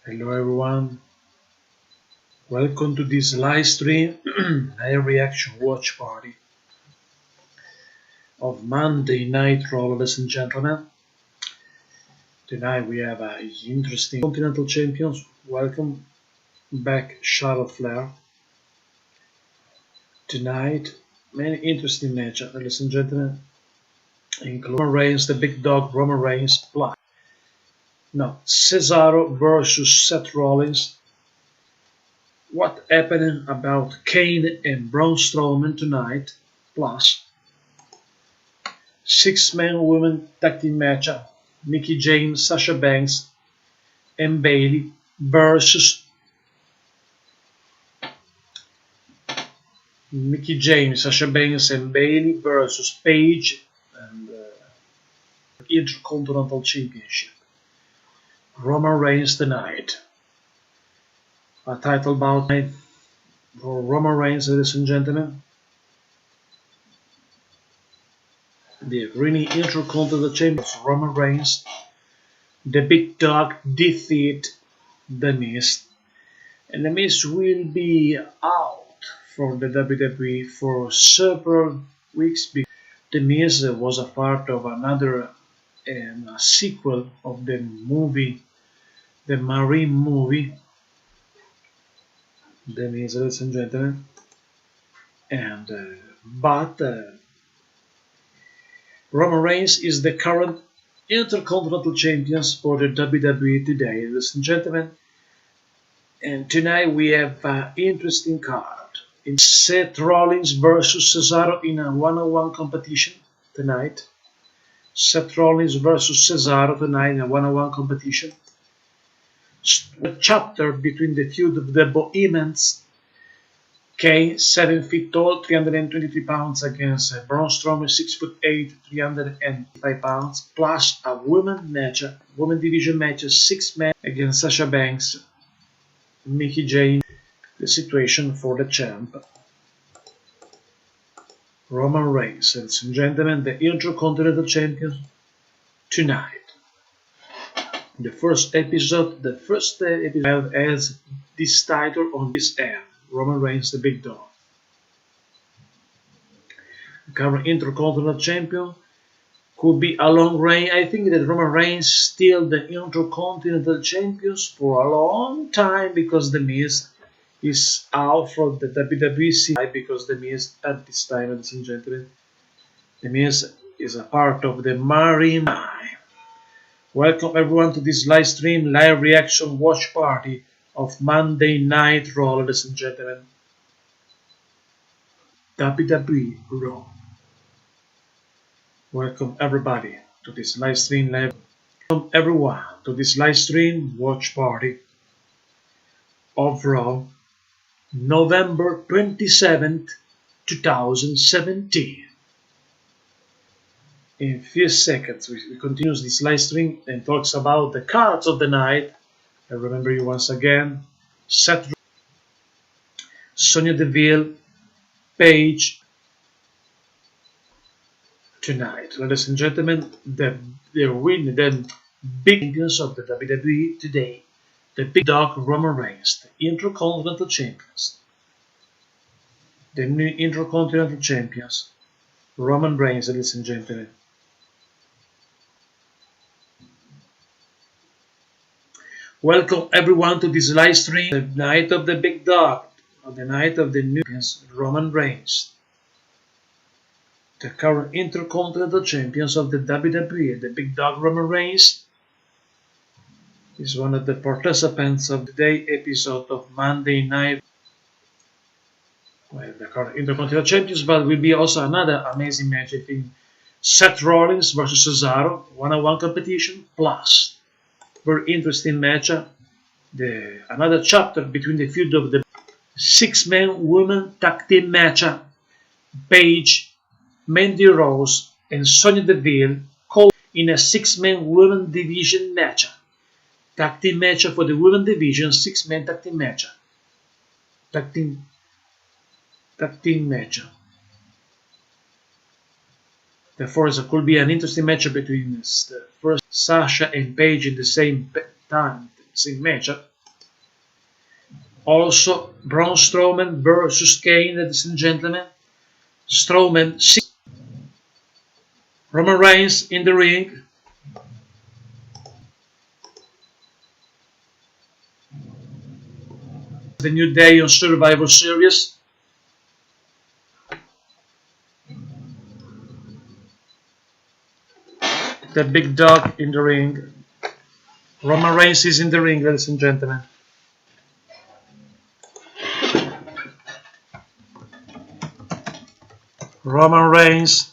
Hello everyone, welcome to this live stream, live reaction watch party of Monday Night Raw, ladies and gentlemen. Tonight we have an interesting Continental Champions. Welcome back, Charlotte Flair. Tonight, many interesting matches, ladies and gentlemen, including Roman Reigns, the big dog Roman Reigns, plus Cesaro versus Seth Rollins. What happening about Kane and Braun Strowman tonight, plus six-man women tag team match, Mickie James, Sasha Banks, and Bayley versus Mickie James, Sasha Banks, and Bayley versus Paige and Intercontinental Championship. Roman Reigns tonight. A title bout for Roman Reigns, ladies and gentlemen. The reigning Intercontinental Champion Roman Reigns. The big dog defeat The Miz. And The Miz will be out for the WWE for several weeks because The Miz was a part of another a sequel of the movie, the Marine movie. The Miz, ladies and gentlemen, and Roman Reigns is the current Intercontinental Champions for the WWE today, ladies and gentlemen. And tonight we have an interesting card. In Seth Rollins versus Cesaro in a one-on-one competition tonight. Seth Rollins versus Cesaro tonight in a one-on-one competition. A chapter between the feud of the Bohemians. Kane, 7 feet tall, 323 pounds against Braun Strowman, 6'8", 305 pounds, plus a women division match, 6-man against Sasha Banks, Mickie James. The situation for the champ, Roman Reigns, ladies and gentlemen, the Intercontinental Champion tonight. The first episode has this title on this end, Roman Reigns, the big dog. The current Intercontinental Champion could be a long reign. I think that Roman Reigns still the Intercontinental Champions for a long time because The Miz is out from the WWE scene because The Miz at this time, ladies and gentlemen, The Miz is a part of the Marine. Welcome everyone to this live stream, live reaction watch party of Monday Night Raw, ladies and gentlemen. WWE Raw. Welcome everybody to this live stream, welcome everyone to this live stream watch party of Raw, November 27th, 2017. In a few seconds, we continue this live stream and talks about the cards of the night. I remember you once again, Seth, Sonya Deville, Paige. Tonight, ladies and gentlemen, the big champions of the WWE today, the big dog Roman Reigns, the Intercontinental Champions, the new Intercontinental Champions, Roman Reigns, ladies and gentlemen. Welcome everyone to this live stream, the night of the big dog, the night of the new champions, Roman Reigns. The current Intercontinental Champions of the WWE, the big dog Roman Reigns, is one of the participants of today's episode of Monday Night. Well, the current Intercontinental Champions, but will be also another amazing match, I think. Seth Rollins versus Cesaro, one-on-one competition, plus very interesting match. Another chapter between the feud of the six-man women tag team match, Paige, Mandy Rose, and Sonya Deville, called in a six-man women division match. Tag team match for the women division, six-man tag team match. Tag team match. Therefore, it could be an interesting matchup between the first Sasha and Paige in the same time, same matchup. Also, Braun Strowman versus Kane, ladies and gentlemen. Strowman, Roman Reigns in the ring. The New Day on Survivor Series. The big dog in the ring. Roman Reigns is in the ring, ladies and gentlemen. Roman Reigns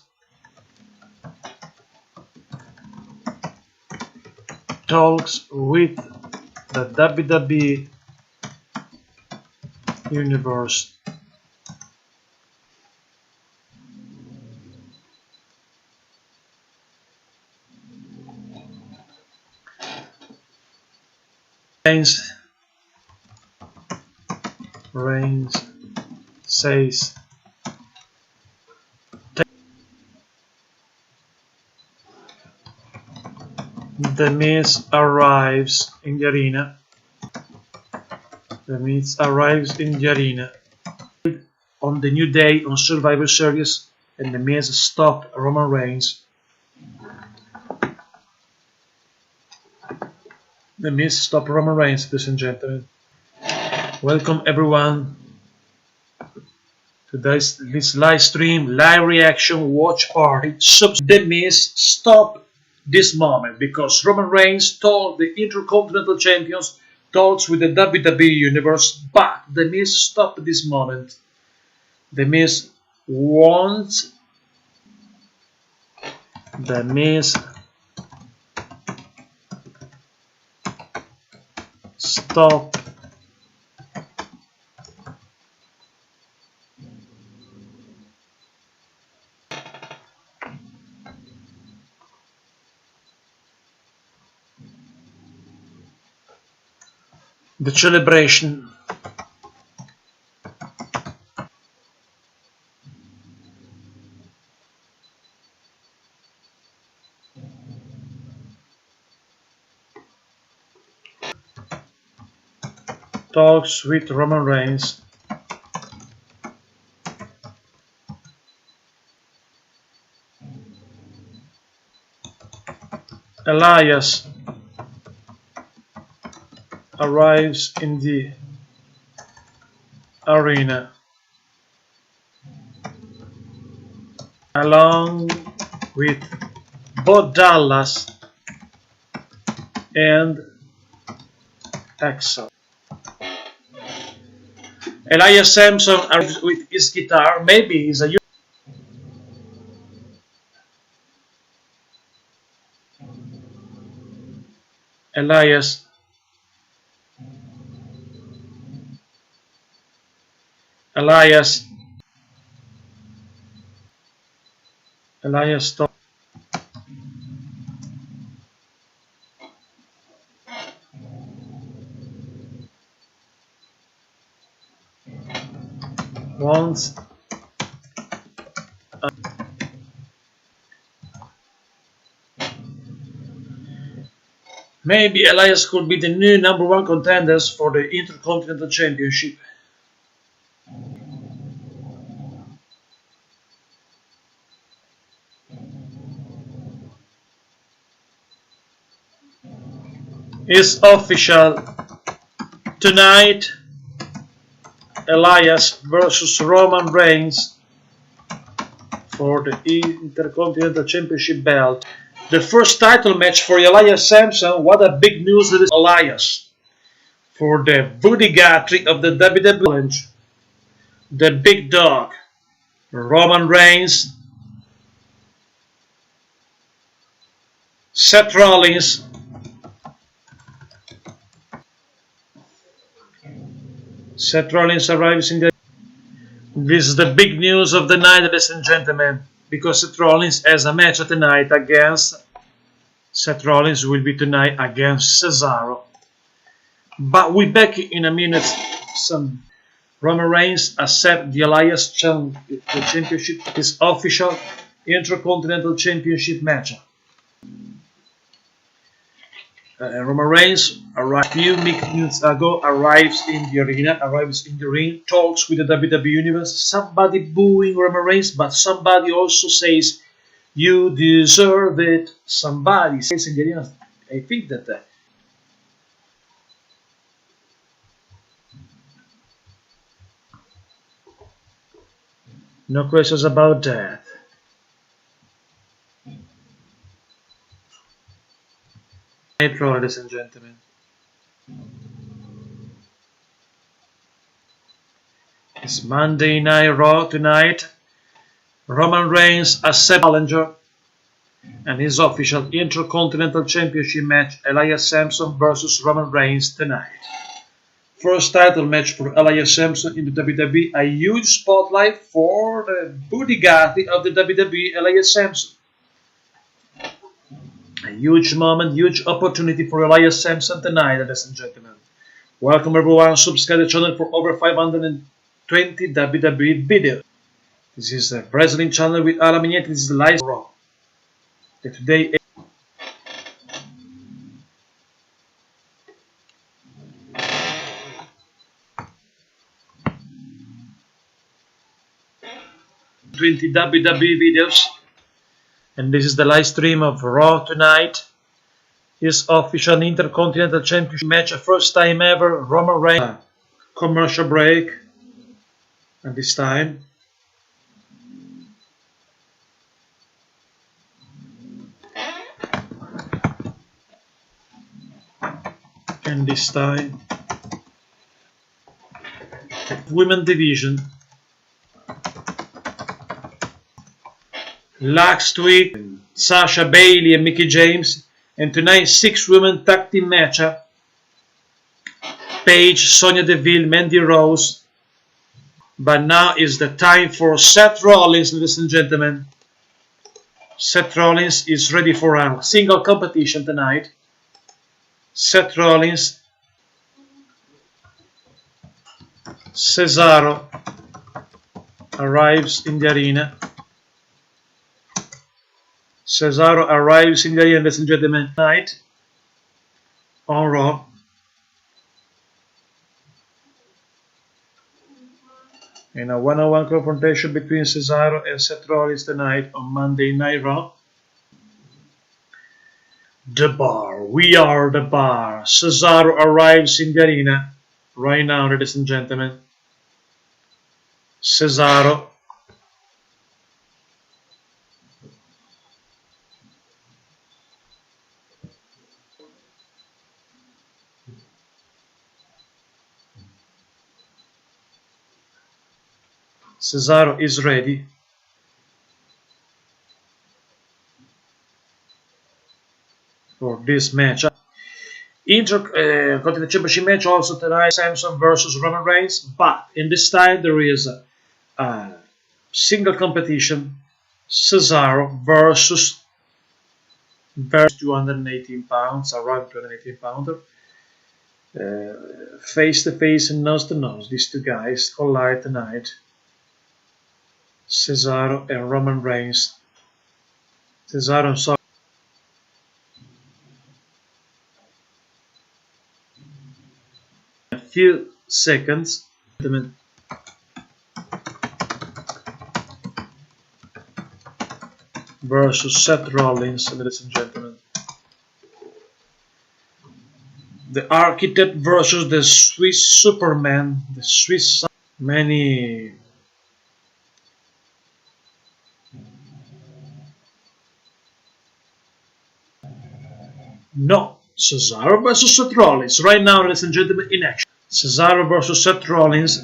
talks with the WWE Universe. Reigns says The Miz arrives in the arena. The Miz arrives in the arena on the New Day on Survivor Series, and The Miz stopped Roman Reigns. The Miz stopped Roman Reigns, ladies and gentlemen. Welcome everyone to this live stream, live reaction, watch party. The Miz stopped this moment because Roman Reigns told the Intercontinental Champions talks with the WWE Universe, but The Miz stopped this moment. The Miz wants The Miz stop the celebration. Talks with Roman Reigns. Elias arrives in the arena along with Bo Dallas and Axel. Elias Sampson arrives with his guitar. Maybe he's a Elias stop. Once maybe Elias could be the new #1 contenders for the Intercontinental Championship. It's official. Tonight, Elias versus Roman Reigns for the Intercontinental Championship belt. The first title match for Elias Sampson. What a big news that is Elias for the Budigatri of the WWE. The big dog, Roman Reigns, Seth Rollins, arrives in the. This is the big news of the night, ladies and gentlemen, because Seth Rollins has a match tonight against. Seth Rollins will be tonight against Cesaro. But we're back in a minute. Some Roman Reigns accept the Elias Championship, his official Intercontinental Championship match. Roman Reigns arrived a few minutes ago, arrives in the ring, talks with the WWE Universe, somebody booing Roman Reigns, but somebody also says, "You deserve it." Somebody says in the arena, I think that no questions about that. Nitro, ladies and gentlemen. It's Monday Night Raw tonight. Roman Reigns as challenger and his official Intercontinental Championship match, Elias Sampson versus Roman Reigns tonight. First title match for Elias Sampson in the WWE, a huge spotlight for the Bugatti of the WWE, Elias Sampson. A huge moment, huge opportunity for Elias Sampson tonight, ladies and gentlemen. Welcome everyone, subscribe to the channel for over 520 WWE videos. This is a wrestling channel with Alan Mignetti. This is live Raw. Today, WWE videos, and this is the live stream of Raw tonight. His official Intercontinental Championship match, first time ever. Roman Reigns. Commercial break, and this time. And this time, women division. Last week, Sasha, Bailey, and Mickie James, and tonight 6 women tag team match. Paige, Sonya Deville, Mandy Rose. But now is the time for Seth Rollins, ladies and gentlemen. Seth Rollins is ready for a single competition tonight. Seth Rollins, Cesaro arrives in the arena. Cesaro arrives in the arena, ladies and gentlemen, tonight on Raw. In a one-on-one confrontation between Cesaro and Seth Rollins tonight on Monday Night Raw. The Bar. We are the Bar. Cesaro arrives in the arena right now, ladies and gentlemen. Cesaro. Cesaro is ready. For this match. Intercontinental Championship match also tonight, Samson versus Roman Reigns, but in this time there is a single competition, Cesaro versus 218 pounds, around 218 pounder, face to face and nose to nose. These two guys collide tonight, Cesaro and Roman Reigns. Cesaro, I'm sorry. A few seconds. Versus Seth Rollins, ladies and gentlemen. The Architect versus the Swiss Superman, the Swiss. Many no, Cesaro versus Seth Rollins right now, ladies and gentlemen, in action. Cesaro versus Seth Rollins.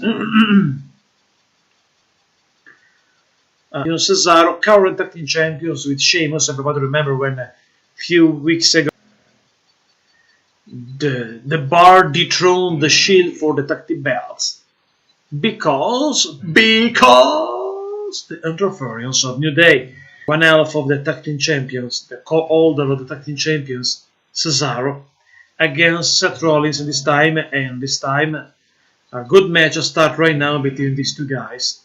Cesaro, current tag team champions with Sheamus. Everybody remember when a few weeks ago the Bar dethroned the Shield for the tag team belts because the interference of New Day. One half of the tag team champions, the co-holder of the tag team champions, Cesaro, against Seth Rollins this time, and this time a good match will start right now between these two guys.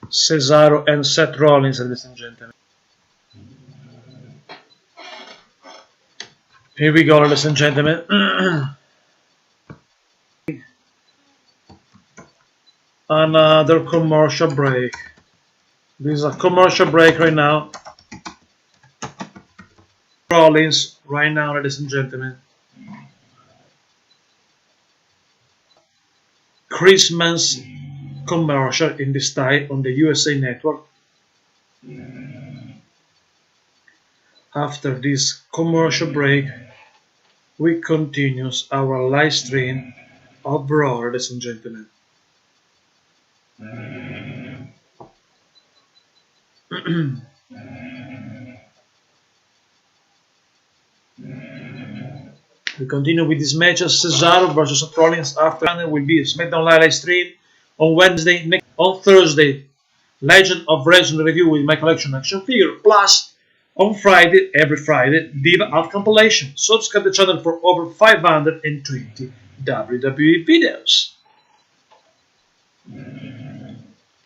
Cesaro and Seth Rollins, ladies and gentlemen. Here we go, ladies and gentlemen. Another commercial break. This is a commercial break right now. Rollins right now, ladies and gentlemen. Christmas commercial in this style on the USA Network. After this commercial break, we continue our live stream of Raw, ladies and gentlemen. We continue with this match of Cesaro versus Rollins. After will be a SmackDown live stream on Wednesday. On Thursday, Legend of Wrestling review with my collection action figure. Plus, on Friday, every Friday, Diva Art compilation. Subscribe to the channel for over 520 WWE videos.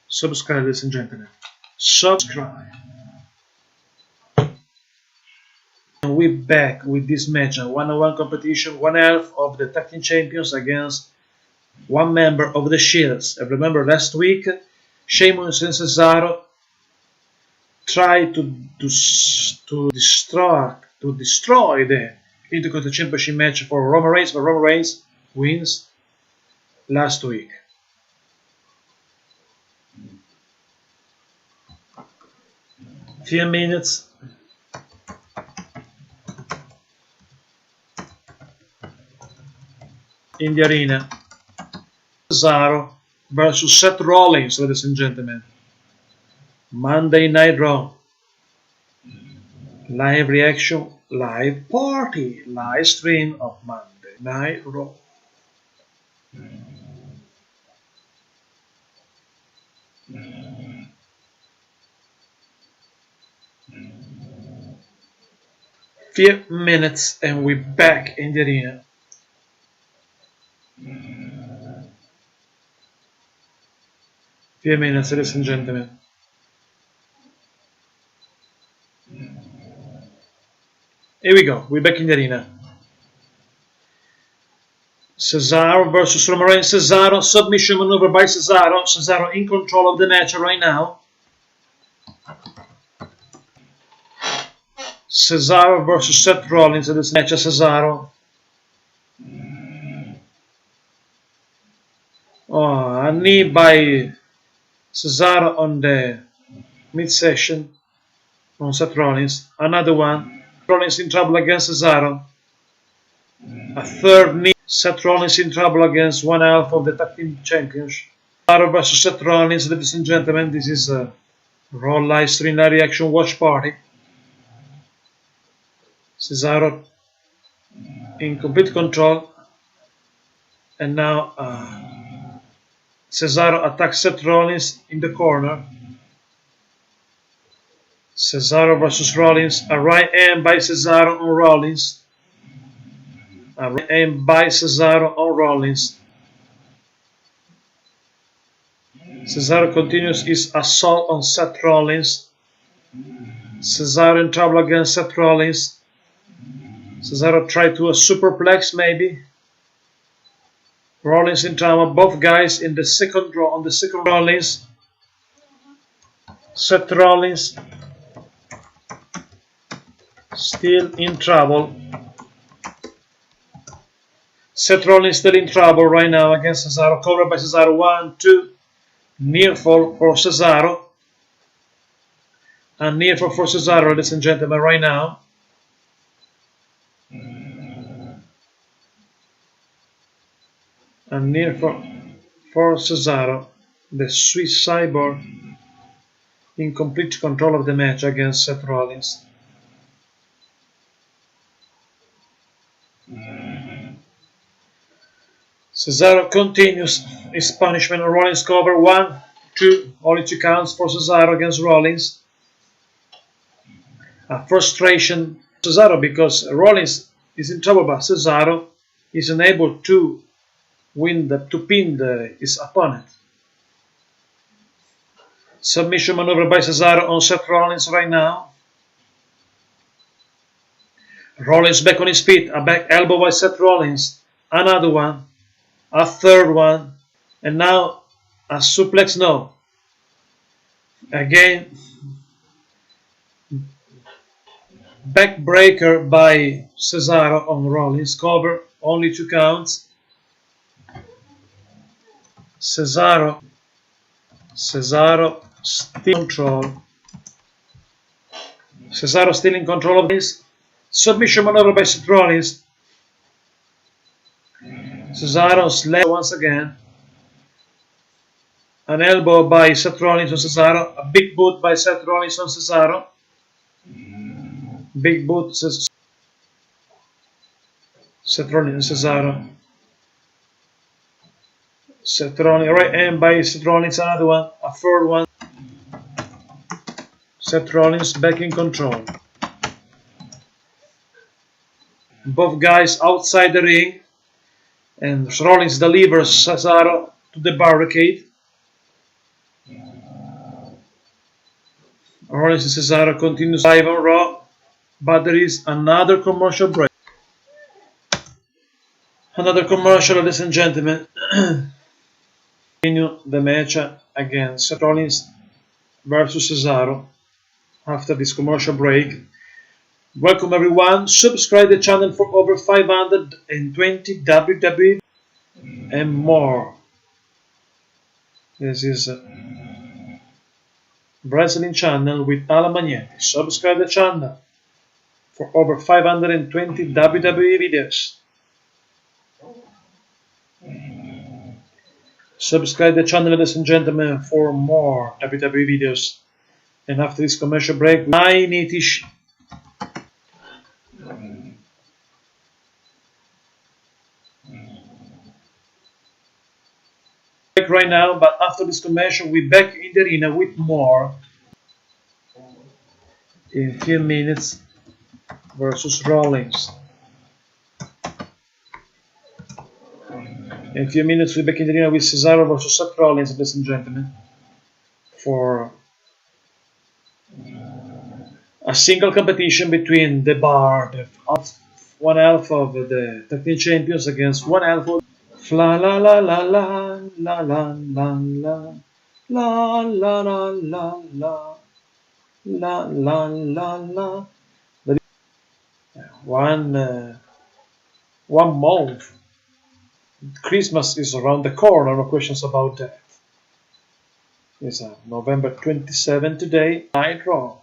Subscribe, ladies and gentlemen. Subscribe. And we're back with this match, a one-on-one competition, one half of the tag team champions against one member of the Shields. And remember last week, Sheamus and Cesaro tried to destroy the Intercontinental Championship match for Roman Reigns, but Roman Reigns wins last week. Few minutes. In the arena, Cesaro versus Seth Rollins, ladies and gentlemen. Monday Night Raw. Live reaction, live party, live stream of Monday Night Raw. Few minutes and we're back in the arena. Few minutes, ladies and gentlemen. Here we go, we're back in the arena. Cesaro versus Roman Reigns. Cesaro, submission maneuver by Cesaro. Cesaro in control of the match right now. Cesaro versus Seth Rollins in this match. Cesaro. Oh, a knee by Cesaro on the midsection on Seth Rollins. Another one. Rollins in trouble against Cesaro. A third knee. Seth Rollins in trouble against one half of the tag team champions. Cesaro versus Seth Rollins, ladies and gentlemen. This is a Raw live stream live reaction watch party. Cesaro in complete control. And now Cesaro attacks Seth Rollins in the corner. Cesaro versus Rollins. A right hand by Cesaro on Rollins. A right hand by Cesaro on Rollins. Cesaro continues his assault on Seth Rollins. Cesaro in trouble against Seth Rollins. Cesaro tried to a superplex maybe. Rollins in trouble. Both guys in the second draw on the second Rollins. Seth Rollins still in trouble. Seth Rollins still in trouble right now against Cesaro. Covered by Cesaro. 1, 2. Near fall for Cesaro. And near fall for Cesaro, ladies and gentlemen, right now. And near for Cesaro. The Swiss Cyborg in complete control of the match against Seth Rollins. Cesaro continues his punishment on Rollins cover. 1, 2, only 2 counts for Cesaro against Rollins. A frustration Cesaro because Rollins is in trouble, but Cesaro is unable to pin his opponent. Submission maneuver by Cesaro on Seth Rollins right now. Rollins back on his feet. A back elbow by Seth Rollins. Another one. A third one. And now a suplex, no. Again. Backbreaker by Cesaro on Rollins. Cover. Only 2 counts. Cesaro still in control. Cesaro still in control of this. Submission maneuver by Seth Rollins. Cesaro slap once again. An elbow by Seth Rollins on Cesaro. A big boot by Seth Rollins on Cesaro. Big boot. Seth Rollins and Cesaro. Seth Rollins, right hand by Seth Rollins, another one. A third one. Seth Rollins back in control. Both guys outside the ring. And Rollins delivers Cesaro to the barricade. Rollins and Cesaro continues live on Raw. But there is another commercial break. Another commercial, ladies and gentlemen. Continue the match against Seth Rollins versus Cesaro after this commercial break. Welcome everyone. Subscribe the channel for over 520 WWE and more. This is Wrestling Channel with Alan Magnetti. Subscribe the channel for over 520 WWE videos. Subscribe the channel, ladies and gentlemen, for more WWE videos. And after this commercial break, 9-ish. Right now, but after this commercial, we're back in the arena with more in a few minutes versus Rollins. In a few minutes, we're back in the arena with Cesaro versus Seth Rollins, ladies and gentlemen, for a single competition between the Bar, one half of the tag team champions against one half of la la la la la la la la la la la la la la la la la. One month. Christmas is around the corner, no questions about that. It's November 27 today, Night Raw.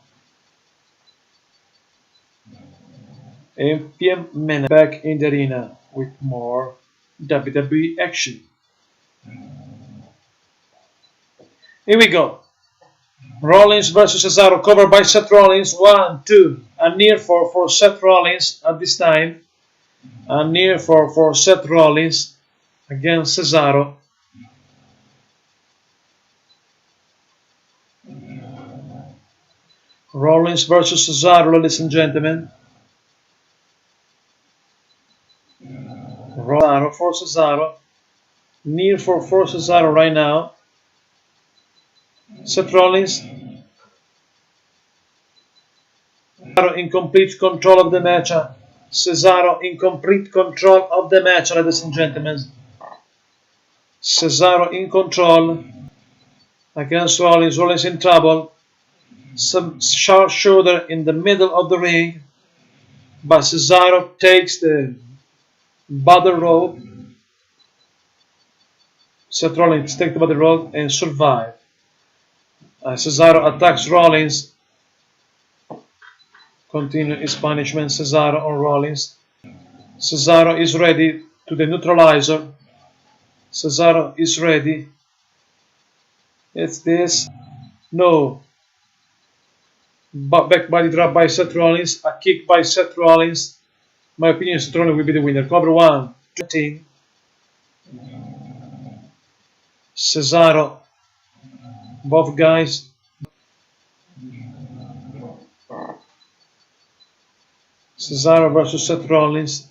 In PM minutes, back in the arena with more WWE action. Here we go. Rollins versus Cesaro, covered by Seth Rollins. 1, 2. A near for Seth Rollins at this time. A near for Seth Rollins against Cesaro. Rollins versus Cesaro, ladies and gentlemen. Cesaro for Cesaro. Near for Cesaro right now. Seth Rollins. Cesaro in complete control of the match. Cesaro in complete control of the match, ladies and gentlemen. Cesaro in control against Rollins. Rollins in trouble. Some sharp shoulder in the middle of the ring. But Cesaro takes the bottom rope. Seth Rollins takes the bottom rope and survive. Cesaro attacks Rollins. Continue his punishment. Cesaro on Rollins. Cesaro is ready to the neutralizer. Cesaro is ready. It's this. No. Back body drop by Seth Rollins. A kick by Seth Rollins. My opinion, Seth Rollins will be the winner. Cover 1, 2. Cesaro. Both guys. Cesaro versus Seth Rollins.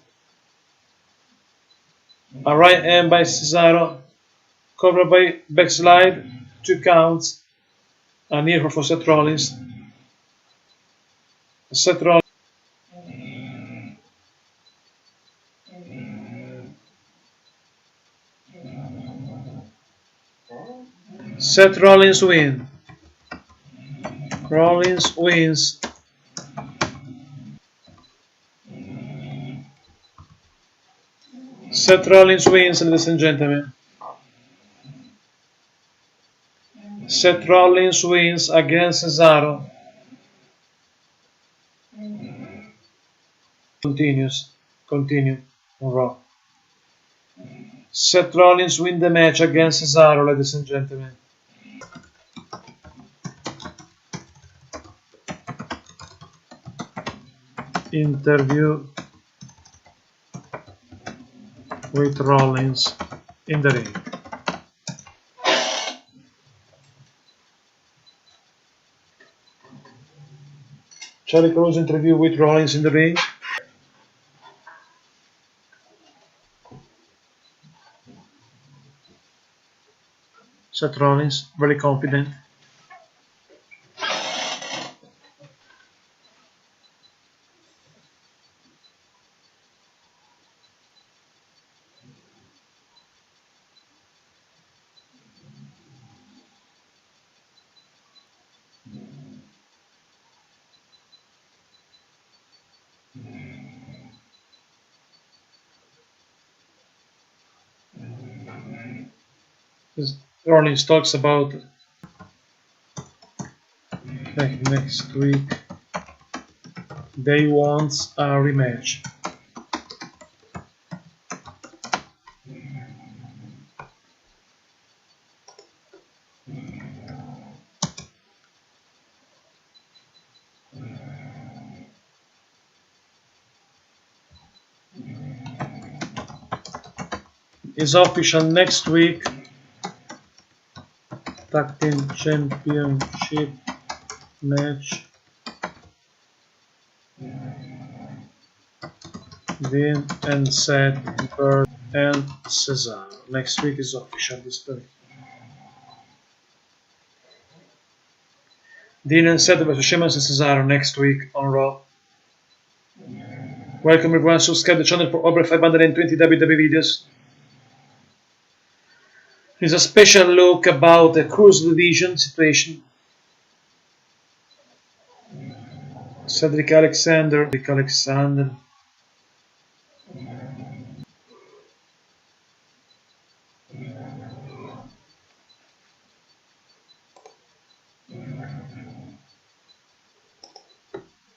A right hand by Cesaro. Covered by backslide. 2 counts. A near for Seth Rollins. Seth Rollins. Seth Rollins win. Rollins wins. Seth Rollins wins, ladies and gentlemen. Seth Rollins wins against Cesaro. Continue on Raw. Seth Rollins win the match against Cesaro, ladies and gentlemen. Interview with Rollins in the ring. Charlie Cruz interview with Rollins in the ring. Seth Rollins, very confident. Rollins talks about next week they want a rematch. Is official next week. Tag Team Championship match. Vin and Seth and Cesaro. Next week is official display. Dean and Seth vs Sheamus and Cesaro next week on Raw. Welcome everyone, subscribe to the channel for over 520 WWE videos. Here's a special look about the Cruise Division situation. Cedric Alexander.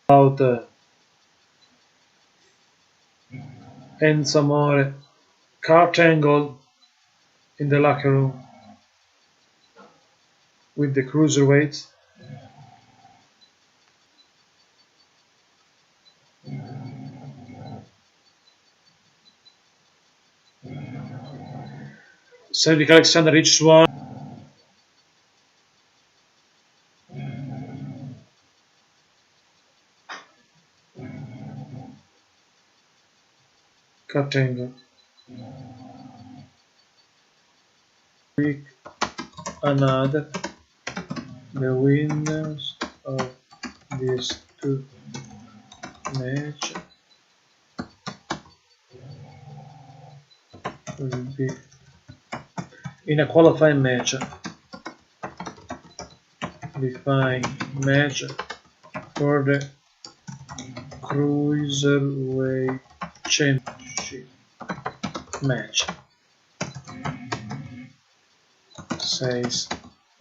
About Enzo Amore, Kurt Angle in the locker room with the cruiserweights. Cedric Alexander reaches one. Kurt Angle. Week another. The winners of these two matches will be in a qualifying match. Define match for the Cruiserweight Championship match, says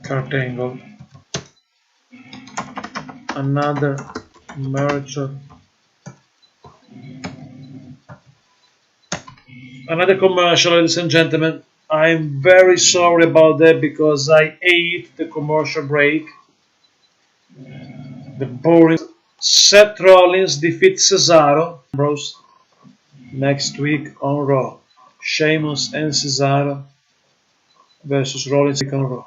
Kurt Angle. Another commercial, ladies and gentlemen. I'm very sorry about that because I ate the commercial break. The boring. Seth Rollins defeats Cesaro next week on Raw. Sheamus and Cesaro versus Rollins on Raw.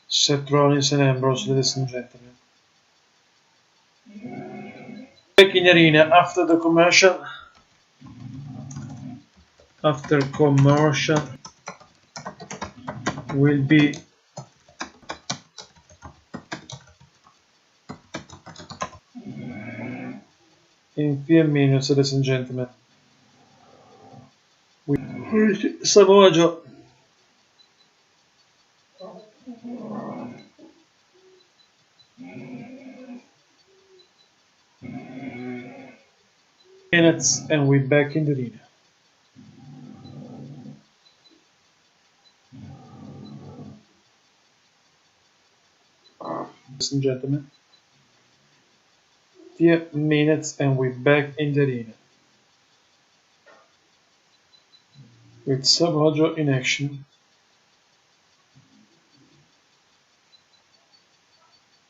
Seth Rollins and Ambrose, ladies and gentlemen. Back in the arena after the commercial. After commercial will be in few minutes, ladies and gentlemen. With Samoa Joe. Minutes and we're back in the arena. Ladies and gentlemen. Few minutes and we're back in the arena. With Samoa Joe in action.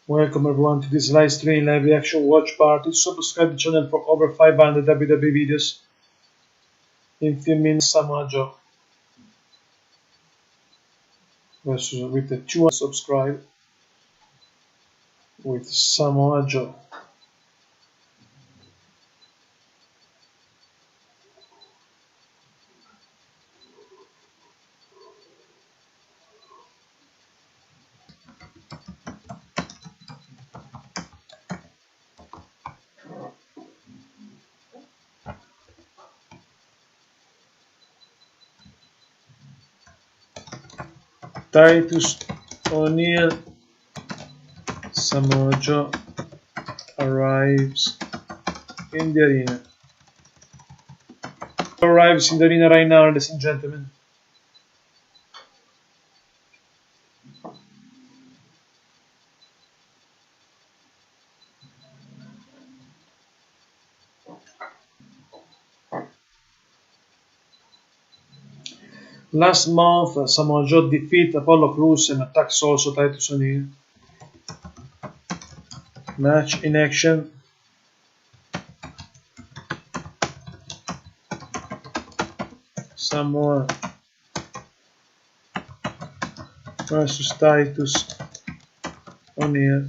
Welcome everyone to this live stream live reaction watch party. Subscribe the channel for over 500 WWE videos. In few minutes, Samoa Joe versus with the 200 subscribe with Samoa Joe. Titus O'Neil, Samoa Joe arrives in the arena. Arrives in the arena right now, ladies and gentlemen. Last month, Samoa Joe defeated Apollo Crews and attacks also Titus O'Neil. Match in action. Samoa versus Titus O'Neil.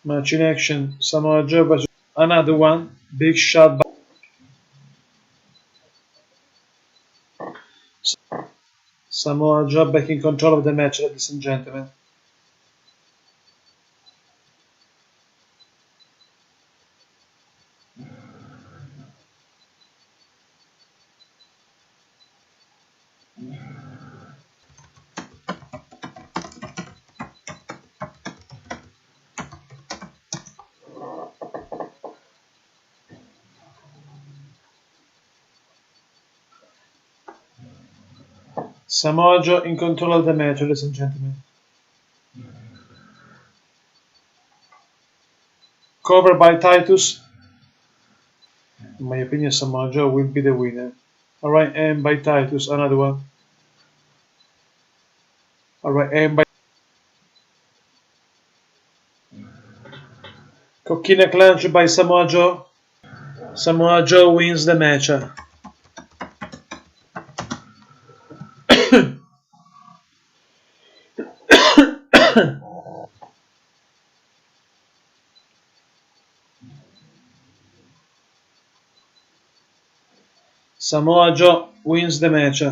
Match in action. Samoa Joe versus another one. Big shot. Samoa Joe back in control of the match, ladies and gentlemen. Samoa Joe in control of the match, ladies and gentlemen. Cover by Titus. In my opinion, Samoa Joe will be the winner. Alright, and by Titus, another one. Alright, and by Coquina Clutch by Samoa Joe. Samoa Joe wins the match. Samoa Joe wins the match.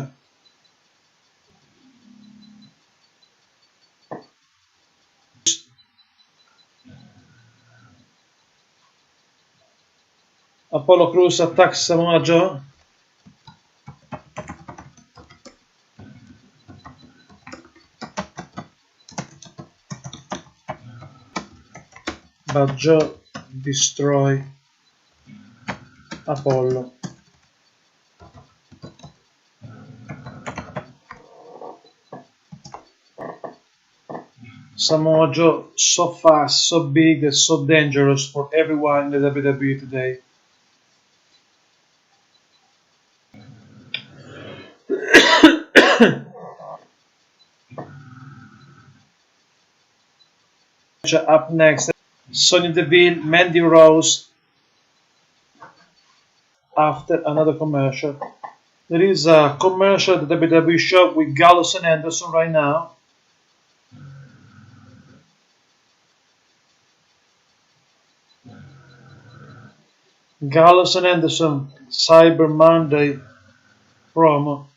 Apollo Crews attacks Samoa Joe. But Joe destroys Apollo. Samoa Joe so fast, so big, so dangerous for everyone in the WWE today. Up next, Sonya Deville, Mandy Rose. After another commercial, there is a commercial at the WWE SHOW with Gallows and Anderson right now. Gallows and Anderson Cyber Monday promo.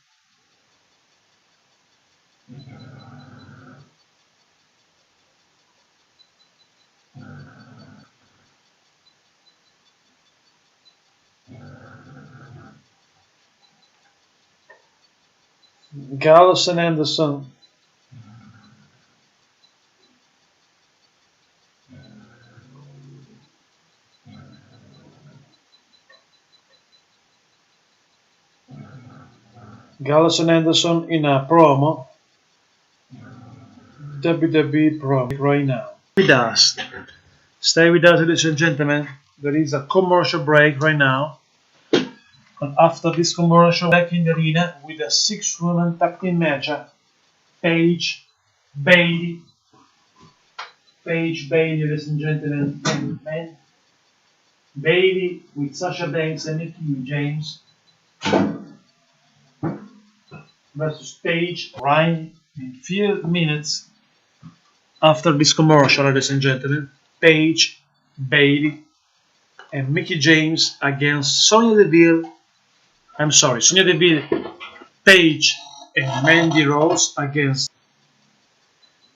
Gallows and Anderson. Gallows and Anderson in a promo. WWE promo right now. With us. Stay with us, ladies and gentlemen. There is a commercial break right now. And after this commercial, back in the arena with a 6-woman tag team match. Paige Bailey, ladies and gentlemen, and Bailey with Sasha Banks and Mickey James versus Paige Ryan in few minutes after this commercial, ladies and gentlemen. Paige Bailey and Mickey James against Sonya Deville. Sonya Deville, Paige, and Mandy Rose against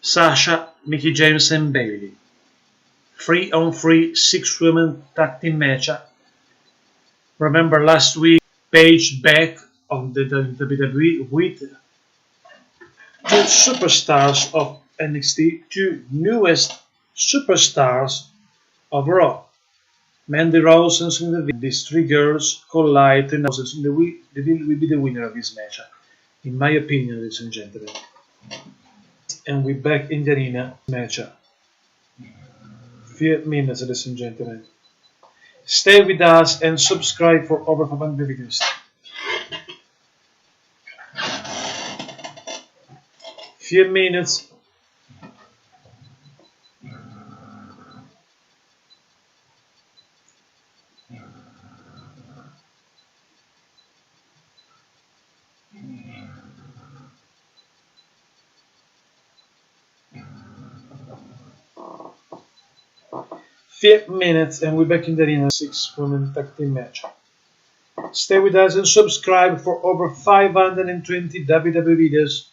Sasha, Mickey James, and Bailey. 3-on-3 6-woman tag team match. Remember last week, Paige back on the WWE with two superstars of NXT, two newest superstars of Raw. Mandy Rose and Sonya Deville. These three girls collide, and Deville will be the winner of this match, in my opinion, ladies and gentlemen. And we're back in the arena match. Few minutes, ladies and gentlemen. Stay with us and subscribe for over 500 videos. Few minutes. Few minutes and we're back in the arena 6-woman tag team match. Stay with us and subscribe for over 520 WWE videos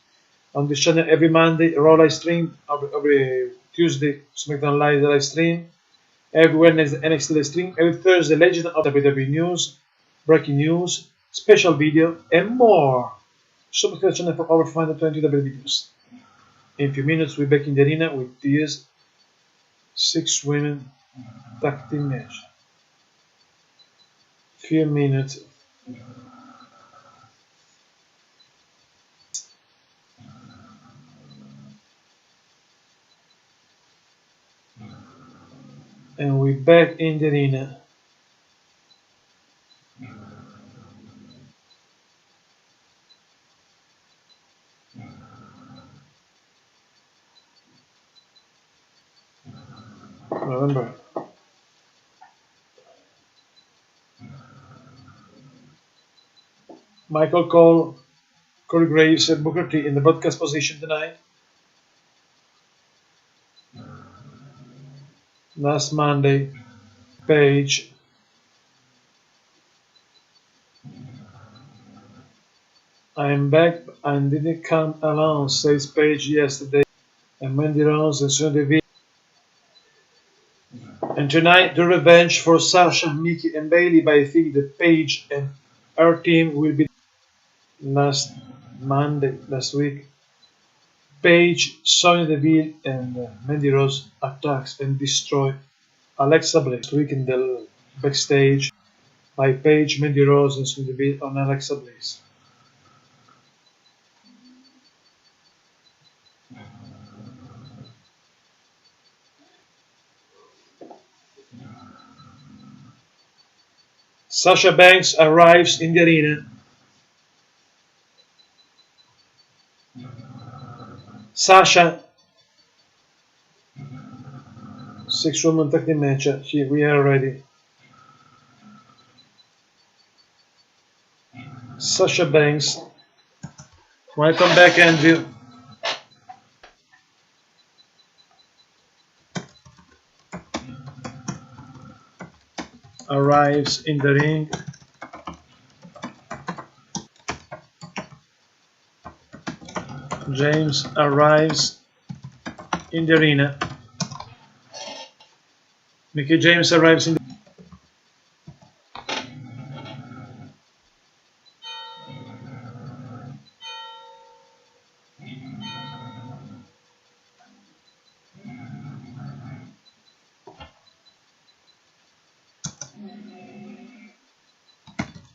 on this channel every Monday, Raw live stream, every Tuesday, SmackDown live stream, every Wednesday, NXT live stream, every Thursday, Legend of WWE news, breaking news, special video, and more. Subscribe to the channel for over 520 WWE videos. In a few minutes, we're back in the arena with these 6-women tag team match. Few minutes. And we're back in the arena. Remember, Michael Cole, Corey Graves, and Booker T in the broadcast position tonight. Last Monday, Paige. I'm back and didn't come alone, says Paige yesterday. And Mandy Rose and Sonya Deville. And tonight, the revenge for Sasha, Mickey, and Bailey. But I think that Paige and her team will be last week. Paige, Sonya Deville, and Mandy Rose attacks and destroy Alexa Bliss. Week in the backstage by Paige, Mandy Rose, and Sonya Deville on Alexa Bliss. Sasha Banks arrives in the arena. Sasha, 6-woman tag team match. We are ready. Sasha Banks. Welcome back, Andrew. Arrives in the ring. James arrives in the arena. Mickey James arrives in the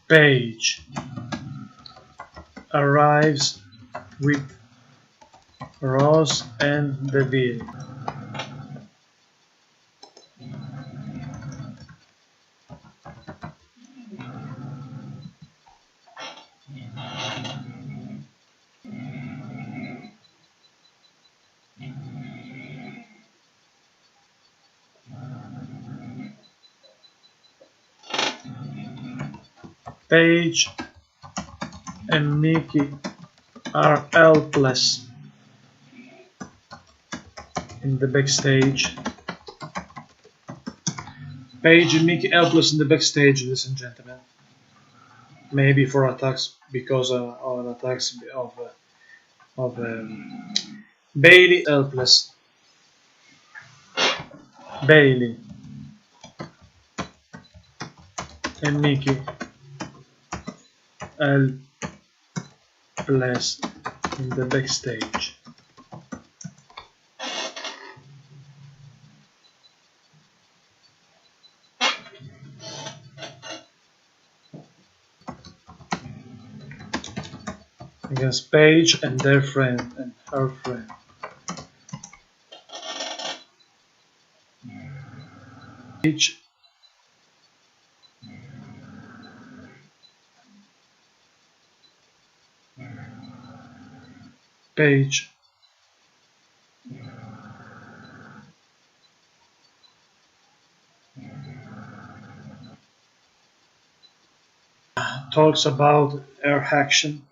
Paige arrives with Rose and Deville. Paige and Mickey are helpless in the backstage. Paige and Mickey helpless in the backstage, ladies and gentlemen. Maybe for attacks because of attacks of Bailey helpless. Bailey and Mickey helpless in the backstage. Against Paige and their friend and her friend. Paige Paige talks about her action.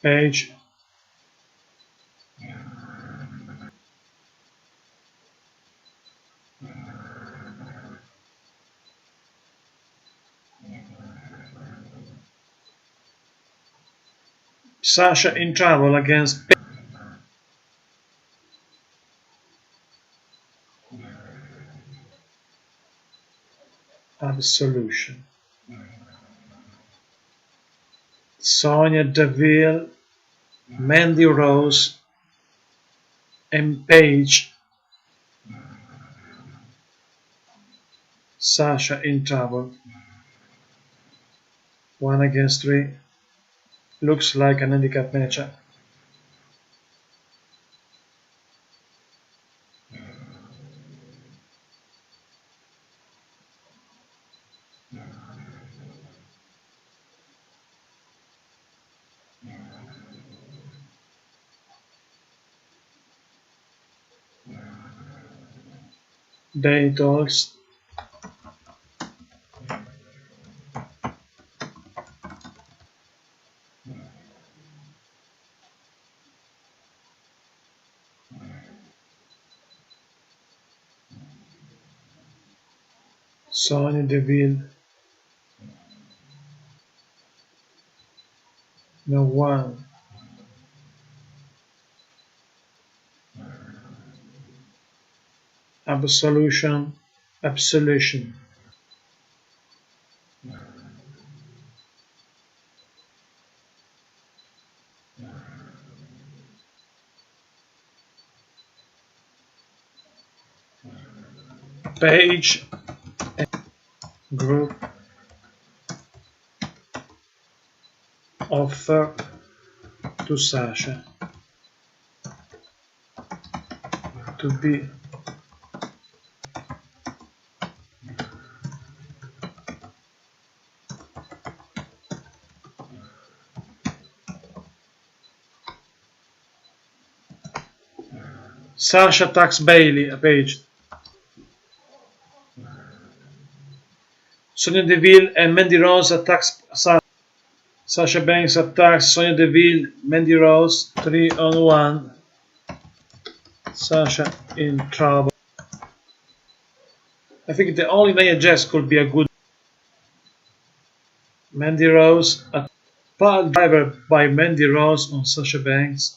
Paige Sasha in trouble against Absolution. Sonya Deville, Mandy Rose, and Paige. Sasha in trouble. 1 against 3. Looks like an handicap match. They talks. Sonya Deville. No one. Absolution. Absolution. Paige group offer to Sasha to be Sasha attacks Bailey, Paige. Sonya Deville and Mandy Rose attacks Sasha. Sasha Banks attacks Sonya Deville, Mandy Rose, 3-on-1. Sasha in trouble. I think the only Nia Jax could be a good Mandy Rose, a pile driver by Mandy Rose on Sasha Banks.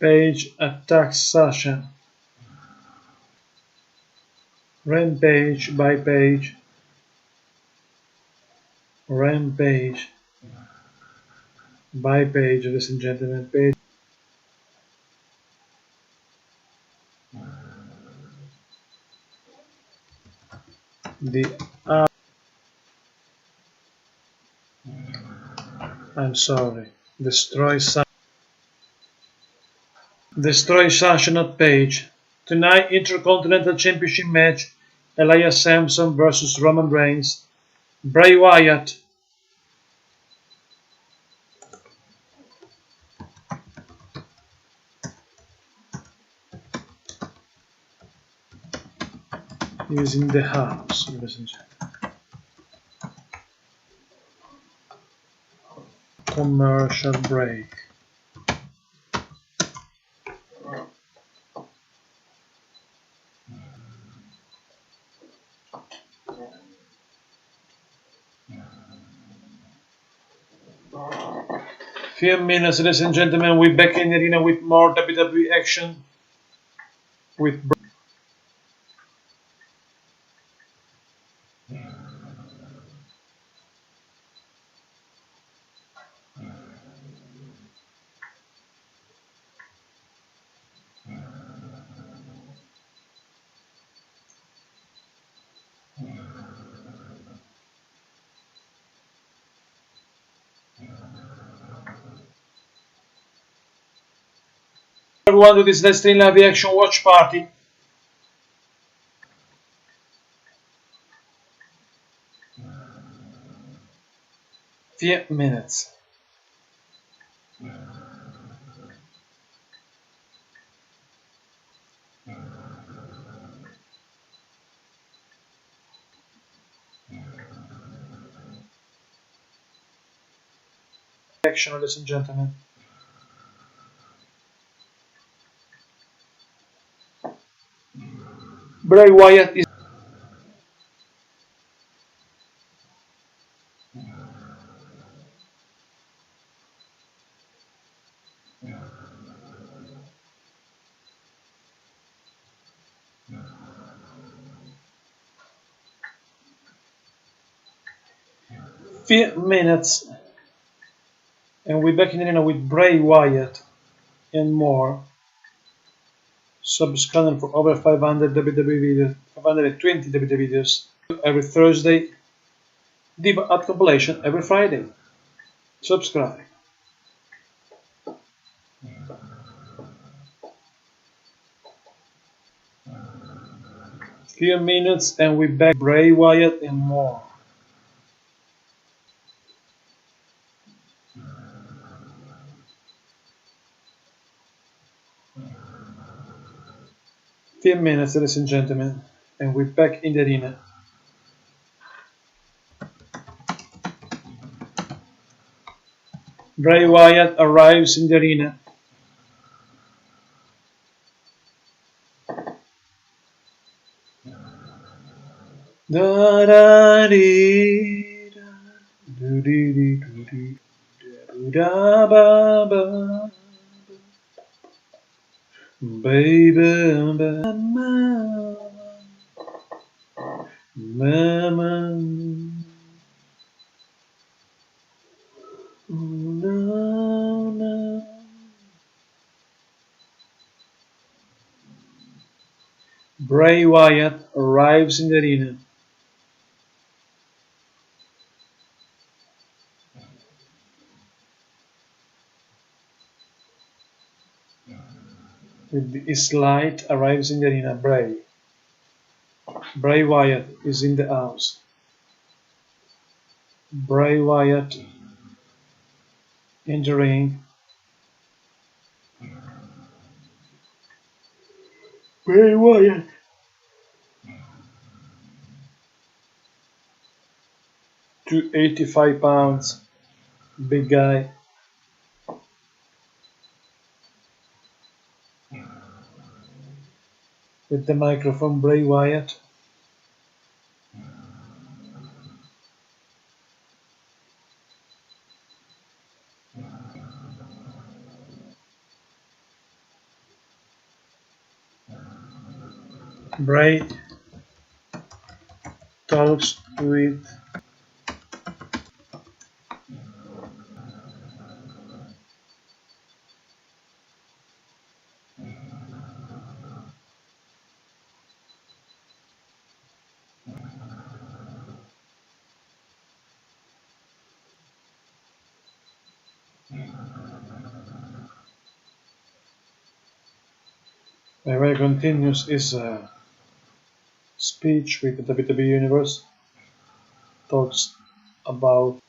Paige attacks Sasha. Rampage by Paige. Rampage by page, ladies and gentlemen. Page. The I'm sorry. Destroy Sasha, not Page. Tonight, Intercontinental Championship match: Elias Sampson versus Roman Reigns. Bray Wyatt. Is in the house, ladies and gentlemen. Commercial break. Few minutes, ladies and gentlemen, we're back in the arena with more WWE action with everyone to this Let's Stay Live Reaction Watch Party. Few minutes. Action, ladies and gentlemen. Bray Wyatt is few minutes, and we're back in the arena with Bray Wyatt and more. Subscribe for over 500 WWE videos, 520 WWE videos every Thursday. Diva Art compilation every Friday. Subscribe. Few minutes and we're back. Bray Wyatt and more. Few minutes, ladies and gentlemen, and we're back in the arena. Bray Wyatt arrives in the arena. Da da dee da do dee dee do dee da ba ba baby mama no no. Bray Wyatt arrives in the arena. With his light arrives in the arena. Bray Wyatt is in the house. Bray Wyatt in the ring. Bray Wyatt. 285 pounds. Big guy. With the microphone, Bray Wyatt. Bray talks with Bray continues his speech with the WWE Universe, talks about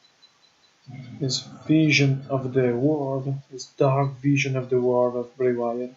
his vision of the world, his dark vision of the world of Bray Wyatt.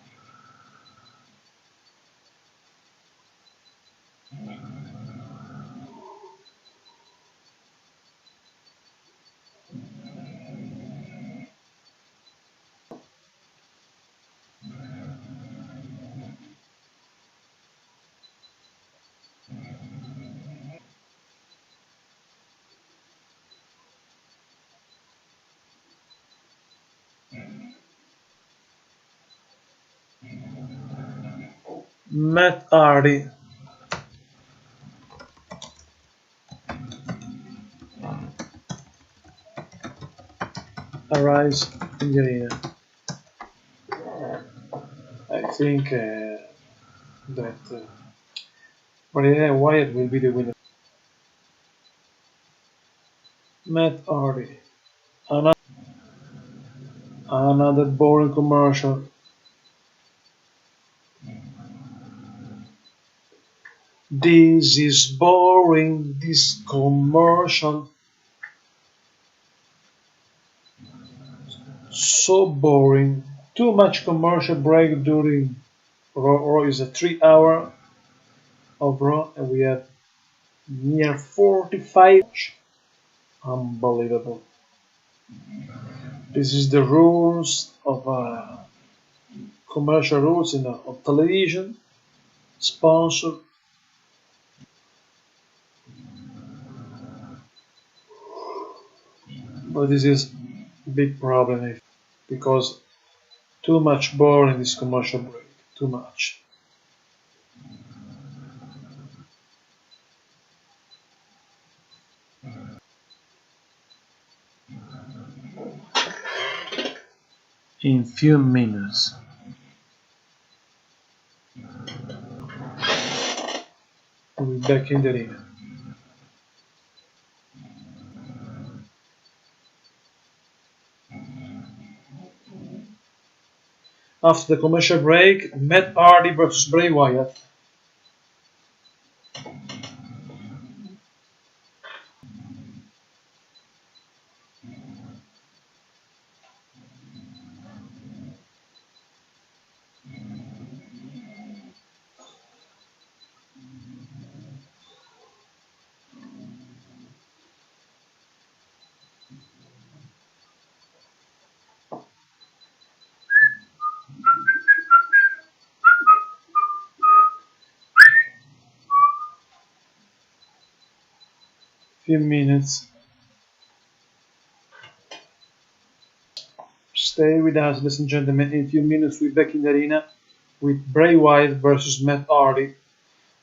Matt Hardy arrives in the arena. I think that Bray Wyatt will be the winner. Matt Hardy. Another boring commercial. This is boring, this commercial. So boring. Too much commercial break during Raw. Raw is a 3 hour of Raw, and we have near 45. Unbelievable. This is the rules of commercial rules of television. Sponsor. But this is a big problem because too much boring this commercial break. Too much. In few minutes. We'll be back in the ring. After the commercial break, Matt Hardy versus Bray Wyatt. Few minutes. Stay with us, ladies and gentlemen. In a few minutes, we're back in the arena with Bray Wyatt versus Matt Hardy.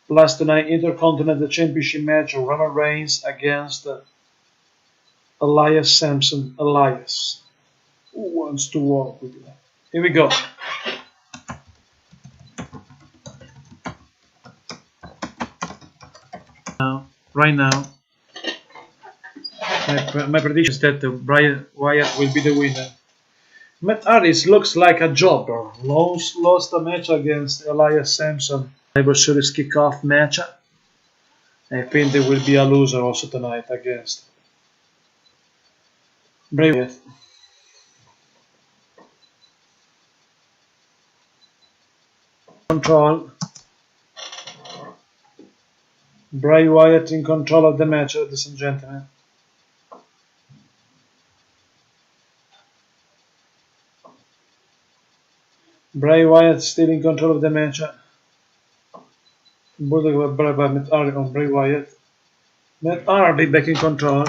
Plus tonight, Intercontinental Championship match of Roman Reigns against Elias Sampson. Elias, who wants to walk with you? Here we go. Right now, my prediction is that Bray Wyatt will be the winner. Matt Hardy looks like a jobber. Lost a match against Elias Sampson. Survivor Series kickoff match. I think there will be a loser also tonight against Bray Wyatt. Control. Bray Wyatt in control of the match, ladies and gentlemen. Bray Wyatt still in control of the match. Bulldog by Matt Hardy on Bray Wyatt. Matt Hardy back in control.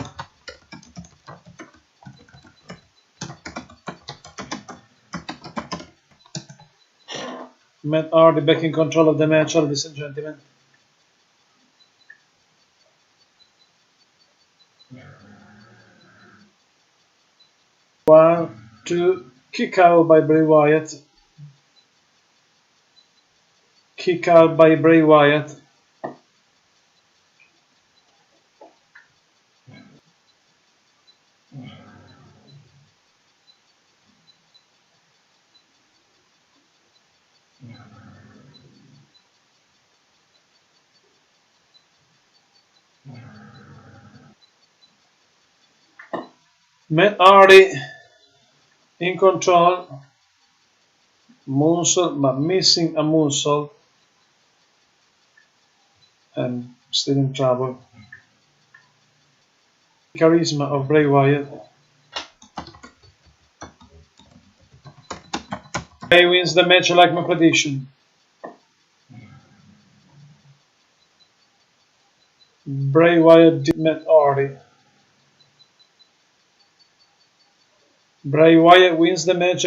Matt Hardy back in control of the match, ladies and gentlemen. One, two, kick out by Bray Wyatt. Kick out by Bray Wyatt. Matt Hardy in control. Moonsault, but missing a moonsault. And still in trouble. Charisma of Bray Wyatt. Bray wins the match like my prediction. Bray Wyatt did Matt Hardy. Bray Wyatt wins the match.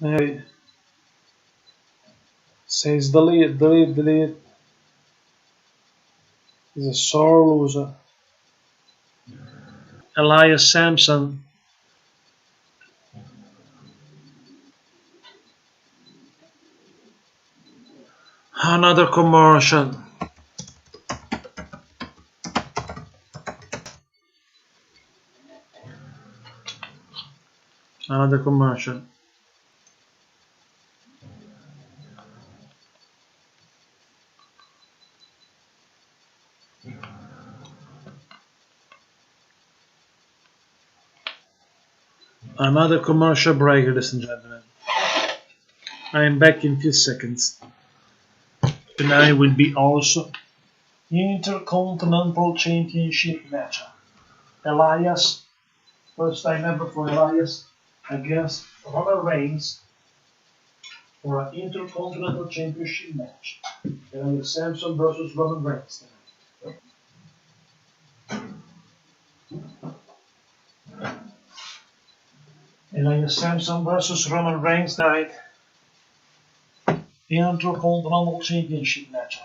Hey, says delete. He's a sore loser. Elias Sampson. Another commercial. Another commercial. Another commercial break, ladies and gentlemen. I am back in few seconds. Tonight will be also Intercontinental Championship match. Elias, first time ever for Elias against Roman Reigns for an Intercontinental Championship match. Elias Sampson versus Roman Reigns tonight. Elias Sampson versus Roman Reigns tonight. Intercontinental Championship match.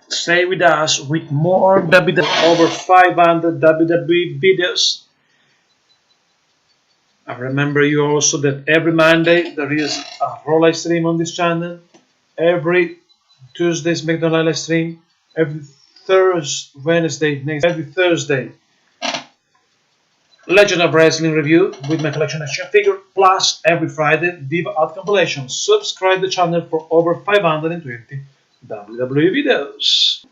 Stay with us with more WWE, over 500 WWE videos. I remember you also that every Monday there is a Raw live stream on this channel. Every Tuesday SmackDown live stream. Every Thursday Legend of Wrestling review with my collection action figure. Plus every Friday Diva Art compilation. Subscribe the channel for over 520 WWE videos.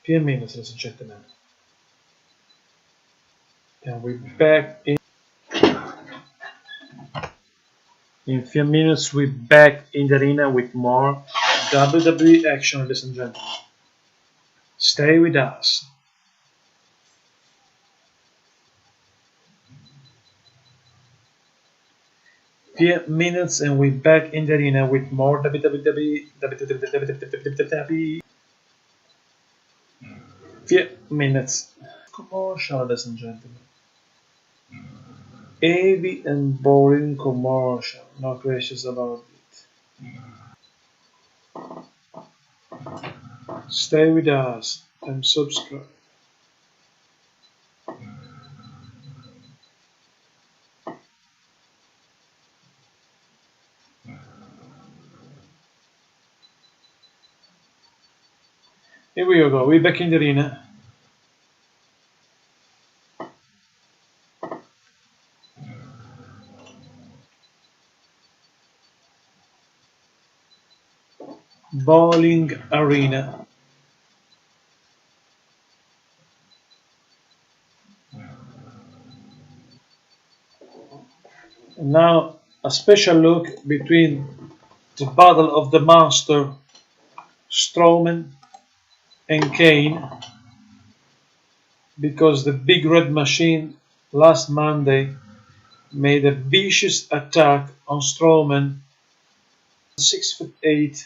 Few minutes, ladies and gentlemen. And we're back in few minutes. We're back in the arena with more WWE action, ladies and gentlemen. Stay with us. Few minutes and we're back in the arena with more WWE. Few minutes. Commercial, ladies and gentlemen. Heavy and boring commercial. Not gracious about it. Stay with us and subscribe. Here we go, we're back in the arena. Bowling arena. And now a special look between the battle of the master Strowman and Kane, because the big red machine last Monday made a vicious attack on Strowman. 6'8"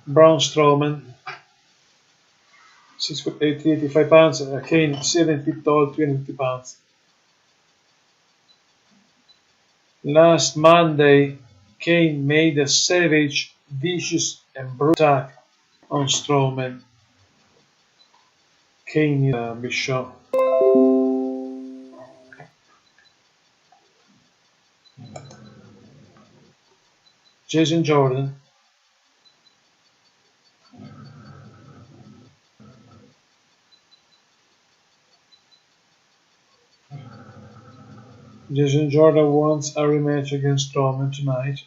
Braun Strowman, 6'8", 385 pounds, and Kane 7 feet tall, 250 pounds. Last Monday, Kane made a savage, vicious and brutal attack on Strowman. Kane is a big show. Jason Jordan. Jason Jordan wants a rematch against Strowman tonight.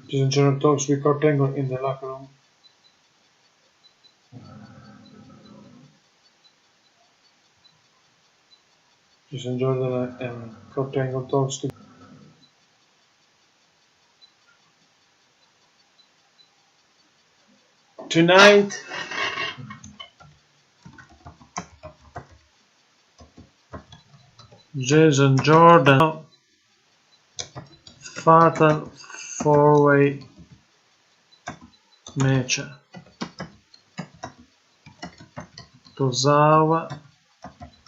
Jason Jordan talks with Kurt Angle in the locker room. Jason Jordan and Kurt Angle talks to tonight. Jason Jordan fatal 4-way match. Tozawa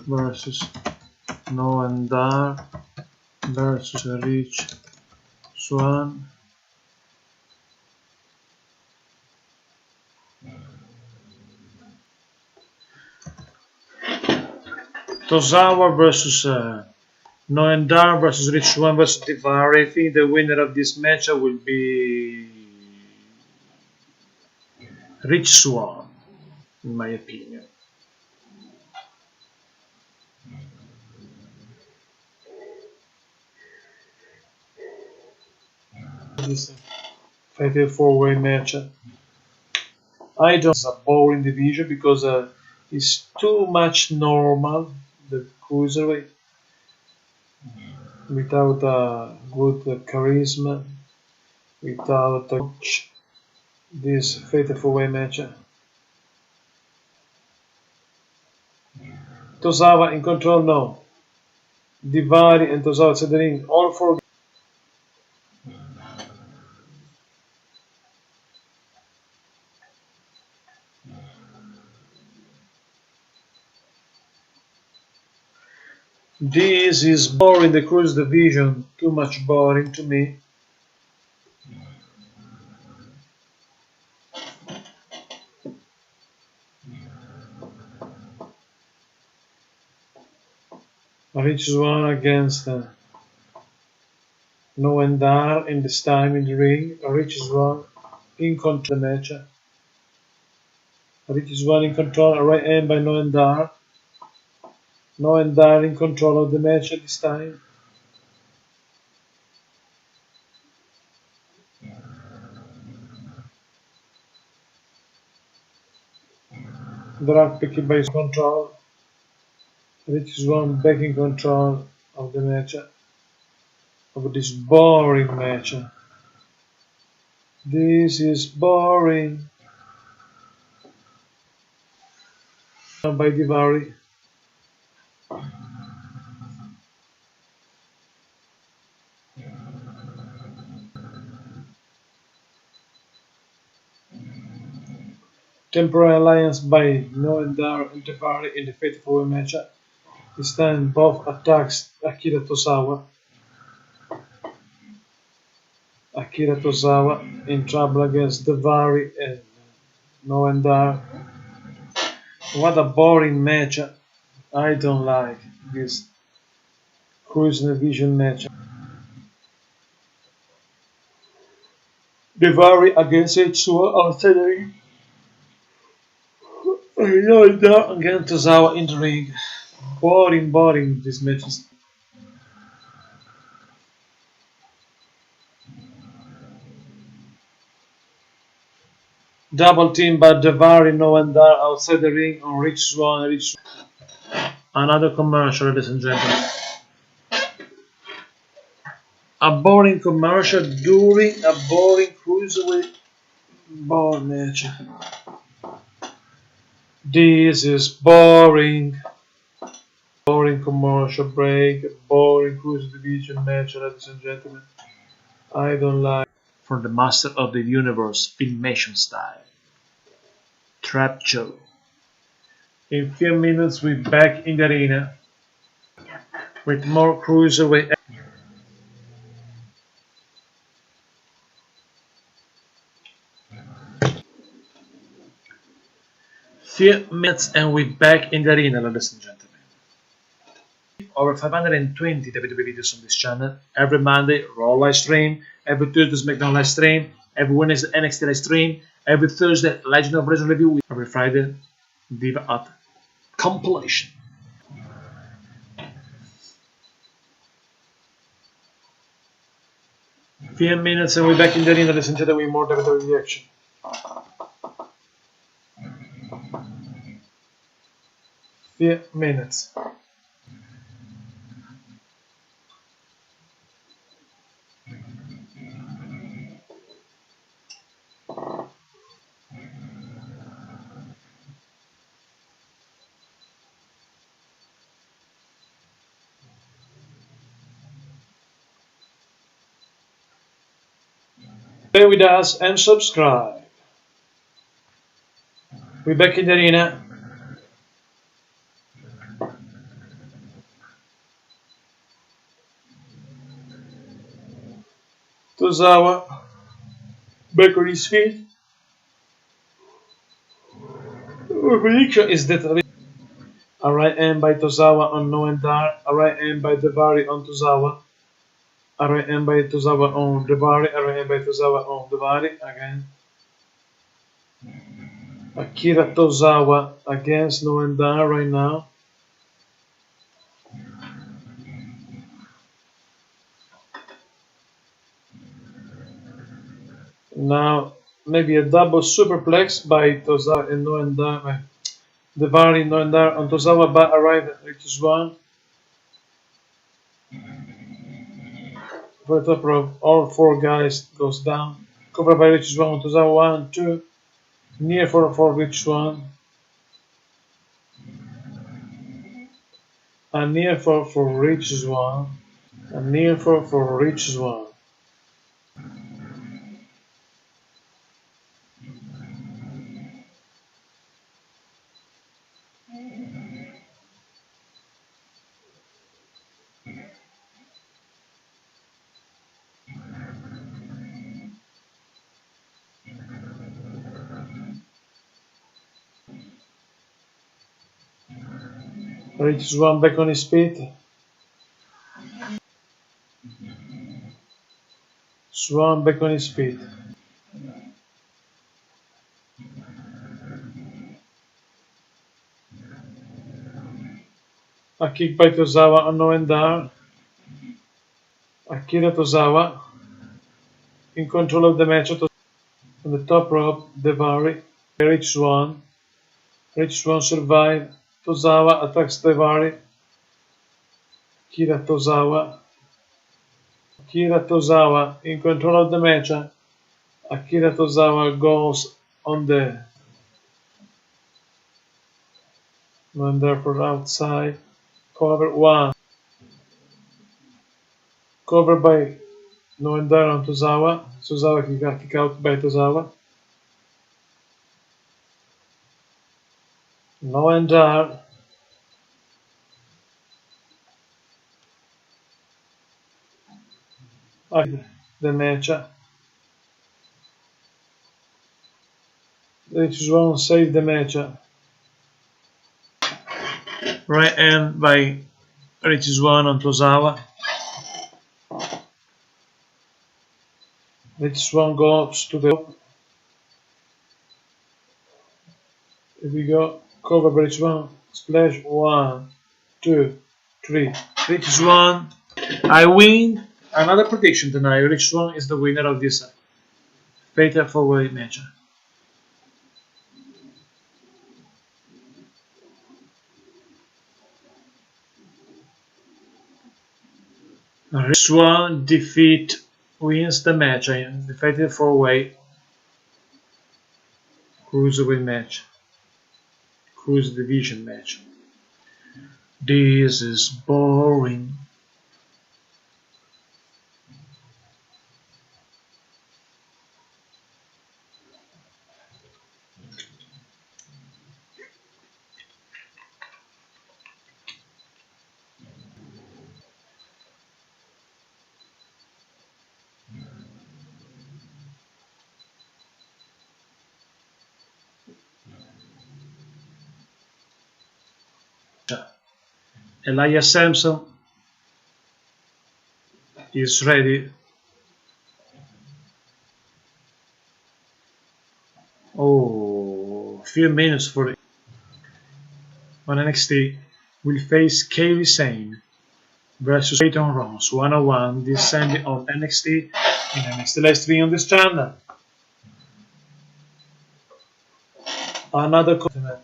versus Noam Dar versus Rich Swann. Tozawa versus Noam Dar versus Rich Swann versus Daivari. I think the winner of this match will be Rich Swann, in my opinion. This fatal 4-way match. I don't. It's a boring division because it's too much normal. The cruiserweight without a good charisma, without a coach. This fatal 4-way match. Tozawa in control now. Daivari and Tozawa outside the ring. All four. This is boring, the cruise division. Too much boring to me. Rich Swann against Noam Dar in this time in the ring. Rich Swann in control of the match. Rich Swann in control, right hand by Noam Dar. Noam Dar in control of the match at this time. Drag picked by control. Rich Swann back in control of the match. Of this boring match. This is boring. By Daivari. Temporary alliance by Noam Dar and Daivari in the fatal 4-way match. This time both attacks Akira Tozawa. Akira Tozawa in trouble against Daivari and Noam Dar. What a boring match. I don't like this Cruise Division match. Daivari against H2 outside the ring. Noam Dar against Tozawa in the ring. Boring these matches. Double team by Daivari, Noam Dar outside the ring on Rich Swann. Another commercial, ladies and gentlemen. A boring commercial during a boring cruiserweight bar match. This is boring. Boring commercial break, boring cruise division match, ladies and gentlemen. I don't like. For the Master of the Universe filmation style. Trap show. In few minutes we're back in the arena with more cruiserweight. Few minutes and we're back in the arena, ladies and gentlemen. Over 520 WWE videos on this channel. Every Monday, Raw live stream. Every Tuesday, SmackDown live stream. Every Wednesday, NXT live stream. Every Thursday, Legend of Wrestling review. Every Friday, Diva Up compilation. Few minutes and we're back in the arena, ladies and gentlemen, with more WWE action. Few minutes. Stay with us and subscribe. We're back in the arena. Tozawa back on his feet. Prediction is that a right hand by Tozawa on Noendar, a right hand by Devari on Tozawa, a right hand by Tozawa on Devari, a right hand by Tozawa on Devari again. Akira Tozawa against Noendar right now. Now maybe a double superplex by Tozawa and Noendar. Devari Noendar on Tozawa, but arrived at Rich's one. For the top rope, all four guys goes down. Covered by Rich's one on Tozawa, 1, 2. Near for Rich one. And near for Rich's one. And near for Rich's one. Rich's one back on his feet. Swan back on his feet. A kick by Tozawa on Noendar. Akira Tozawa in control of the match. On the top rope, Devari. Rich Swan. Rich Swan survived. Tozawa attacks Devari. Akira Tozawa. Akira Tozawa in control of the match. Akira Tozawa goes on the Noendar for outside. Cover 1. Covered by Noendar on Tozawa. Tozawa kick out by Tozawa. Noendar. The match. Rich Swan saved the match. Right hand by Rich Swan on Tozawa. Rich Swan goes to the top. Here we go. Cover by Rich Swan. Splash 1, 2, 3. Rich Swan. I win. Another prediction tonight. Rich Swan is the winner of this fatal 4-way match. Rich Swan wins the match. The fatal 4-way cruiserweight match. Cruise division match. This is boring. Elias Sampson is ready. Oh, few minutes for on NXT. Will face Kairi Sane versus Peyton Ross 101 this Sunday on NXT in NXT Live stream on this channel. Another continent.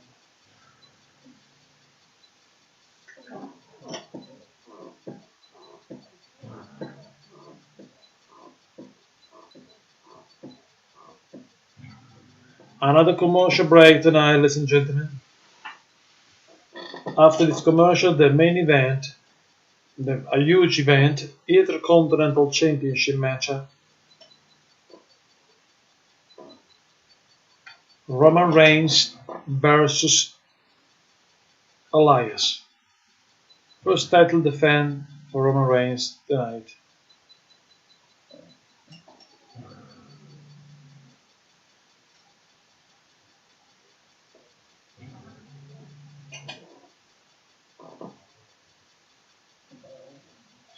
Another commercial break tonight, ladies and gentlemen. After this commercial, the main event, a huge event, Intercontinental Championship match. Roman Reigns versus Elias. First title defense for Roman Reigns tonight.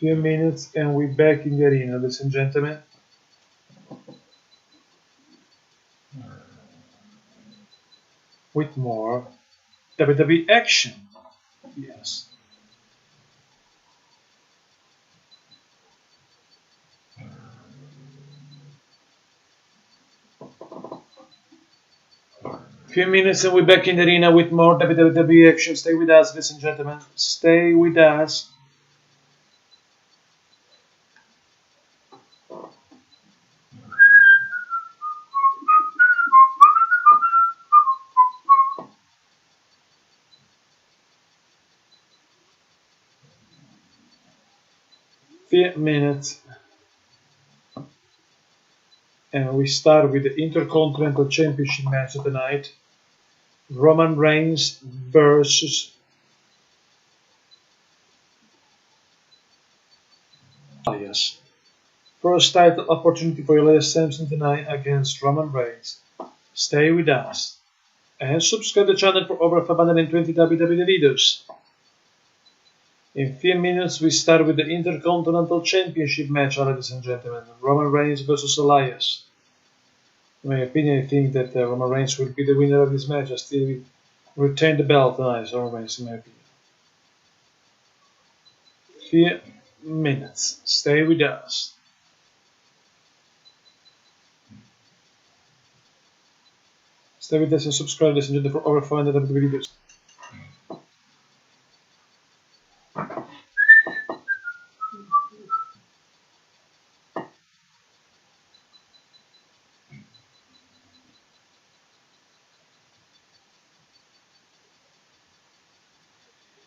Few minutes and we're back in the arena, ladies and gentlemen. With more WWE action. Yes. Few minutes and we're back in the arena with more WWE action. Stay with us, ladies and gentlemen. Stay with us. Few minutes. And we start with the Intercontinental Championship match of the night. Roman Reigns versus Elias. First title opportunity for Elias Sampson tonight against Roman Reigns. Stay with us. And subscribe to the channel for over 520 WWE videos. In few minutes we start with the Intercontinental Championship match, ladies and gentlemen. Roman Reigns versus Elias. In my opinion, I think that Roman Reigns will be the winner of this match. I still retain the belt tonight, Roman Reigns, in my opinion. Few minutes. Stay with us. Stay with us and subscribe, ladies and gentlemen, for over 500 videos.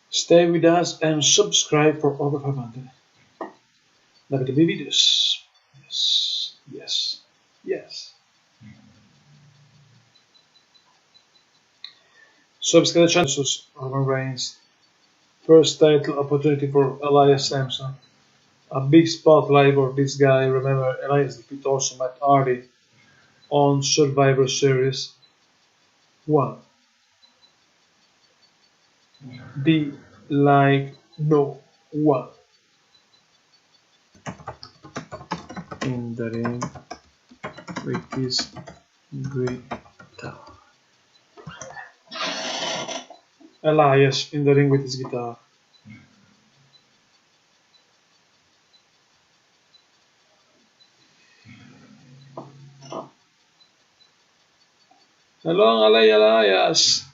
Stay with us and subscribe for over 500 WWE videos. Yes, yes, yes. Subscribe to the channel versus Roman Reigns. First title opportunity for Elias Sampson. A big spotlight for this guy. Remember, Elias defeated also Matt Hardy on Survivor Series 1. Be like no one. In the ring with his guitar. Elias in the ring with his guitar. Hello, Elias.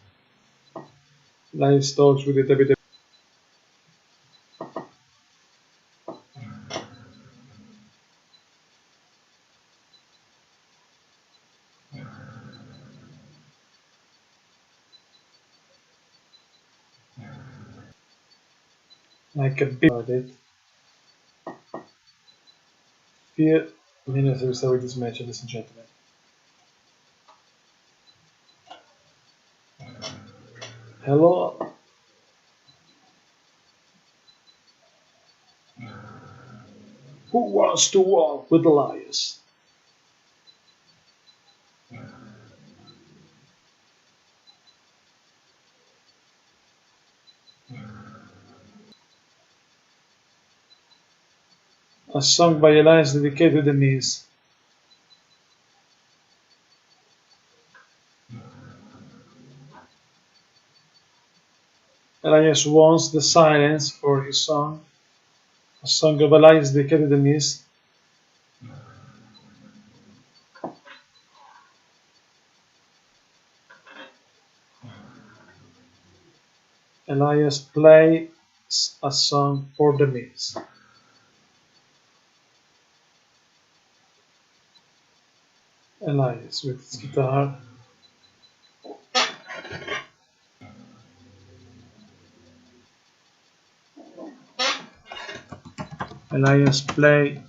Live talks with the WWE. like a big about it. Few minutes or so with this match, ladies and gentlemen. Hello, who wants to walk with Elias? A song by Elias dedicated to the Miz. Elias wants the silence for his song. A song of Elias dedicated to the Miz. Elias plays a song for the Miz. Elias with his guitar. Elias play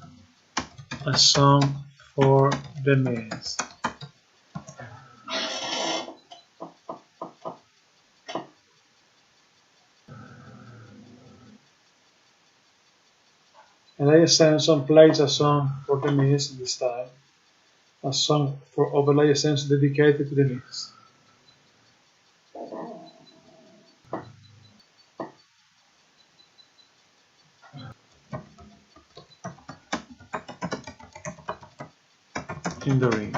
a song for the Miz. Elias Samson plays a song for the Miz this time. A song of Elias Samson dedicated to the Miz. In the ring.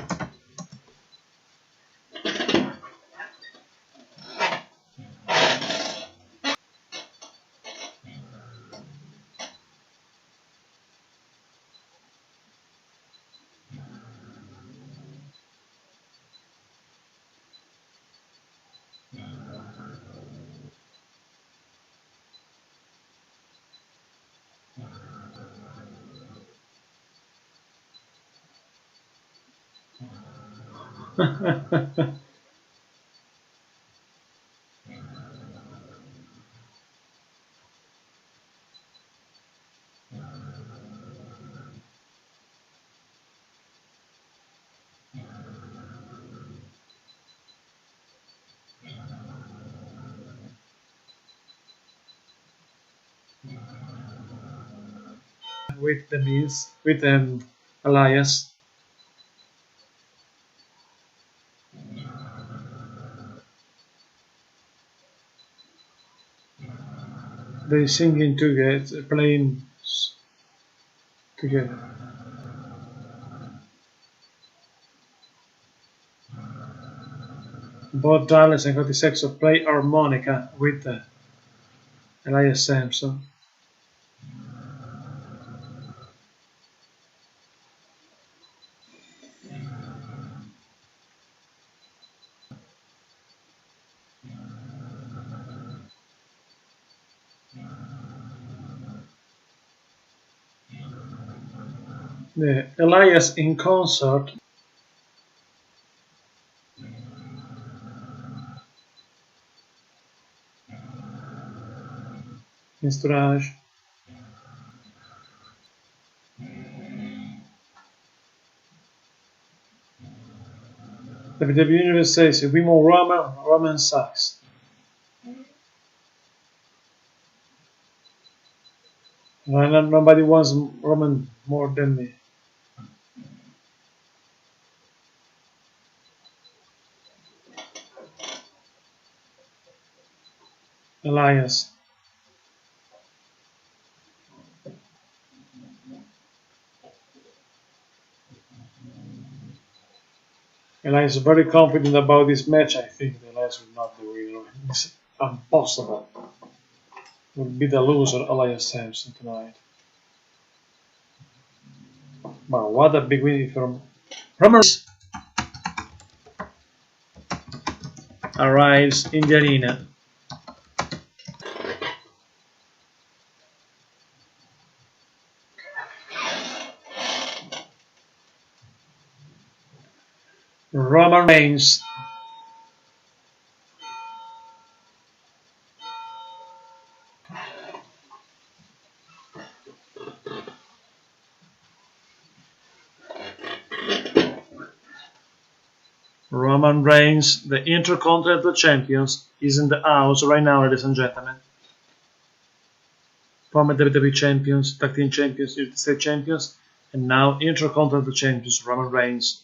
With the Miz, with Elias. They singing together, playing together. Both Dallas and Cody Sexton play harmonica with Elias Samson. The Elias in concert. Entourage. WWE Universe says we more Roman sucks. Nobody wants Roman more than me. Elias. Elias is very confident about this match. I think Elias will not do it. It's impossible. Will be the loser, Elias Samson, tonight. Wow, what a big win from Roman arrives in the arena. Roman Reigns Roman Reigns, the Intercontinental Champions, is in the house right now, ladies and gentlemen. Former WWE Champions, Tag Team Champions, United States Champions, and now Intercontinental Champions, Roman Reigns.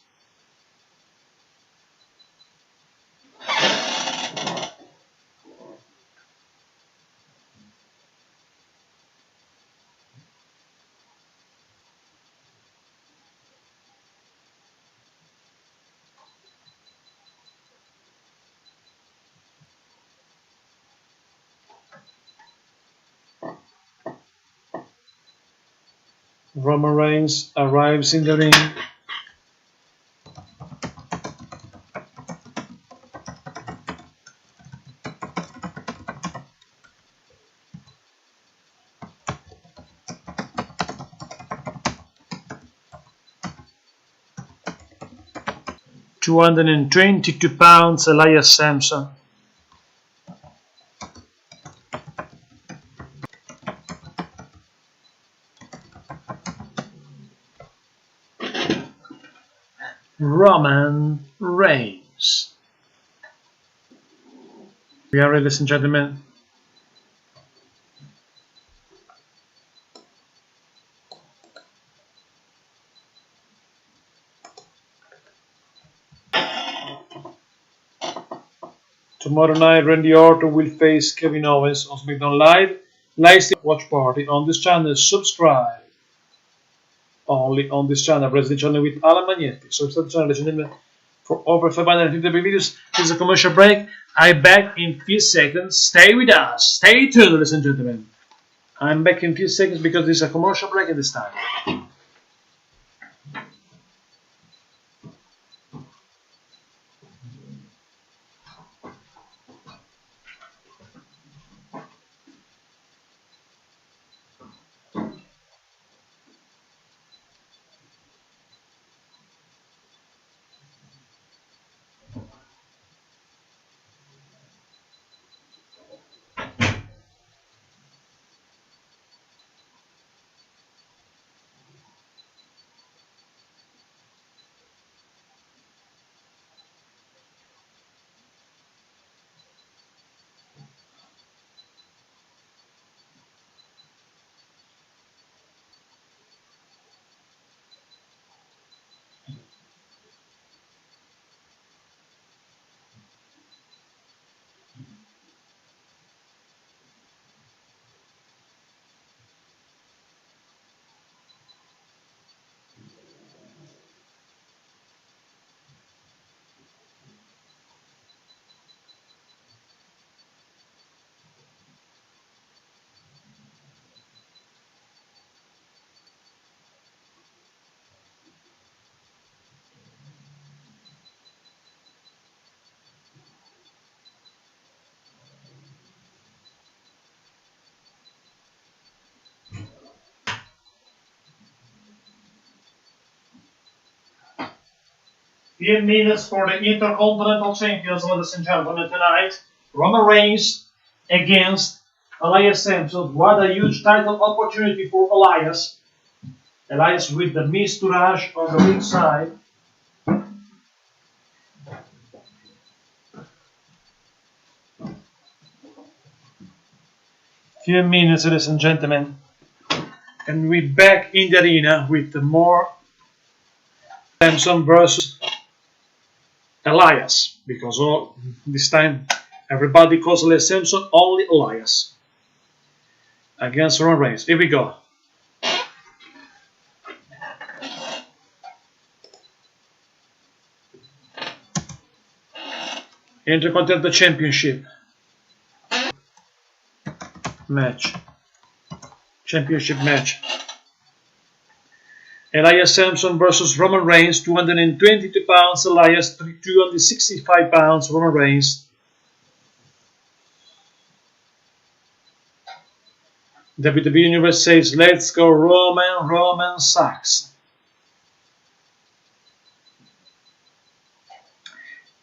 Roman Reigns arrives in the ring. £222, Elias Sampson. Roman Reigns. We are ready, ladies and gentlemen. Tomorrow night, Randy Orton will face Kevin Owens on SmackDown Live. Watch party on this channel. Subscribe. Only on this channel, Resident Channel with Alan Magnetti. Subscribe to the channel, ladies and gentlemen, for over 550 videos. This is a commercial break. I'm back in few seconds. Stay with us. Stay tuned, ladies and gentlemen. I'm back in few seconds because this is a commercial break at this time. Few minutes for the Intercontinental Champions, ladies and gentlemen, tonight. Roman Reigns against Elias Sampson. What a huge title opportunity for Elias. Elias with the Mistourage on the ringside. Few minutes, ladies and gentlemen. And we're back in the arena with more Sampson versus Elias, because this time everybody calls Elias Sampson, only Elias against Roman Reigns. Here we go. Intercontinental Championship match. Championship match. Elias Sampson versus Roman Reigns, 222 pounds, Elias, 265 pounds, Roman Reigns. WWE Universe says, let's go Roman, Roman sucks.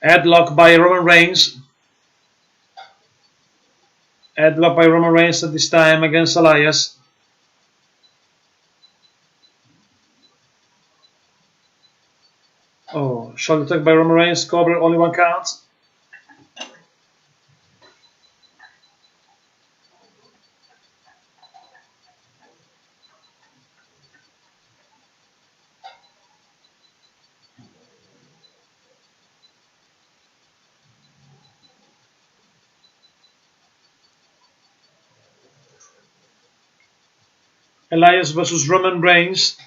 Headlock by Roman Reigns. Headlock by Roman Reigns at this time against Elias. Oh, shoulder attack by Roman Reigns, cover, only one count. Elias versus Roman Reigns.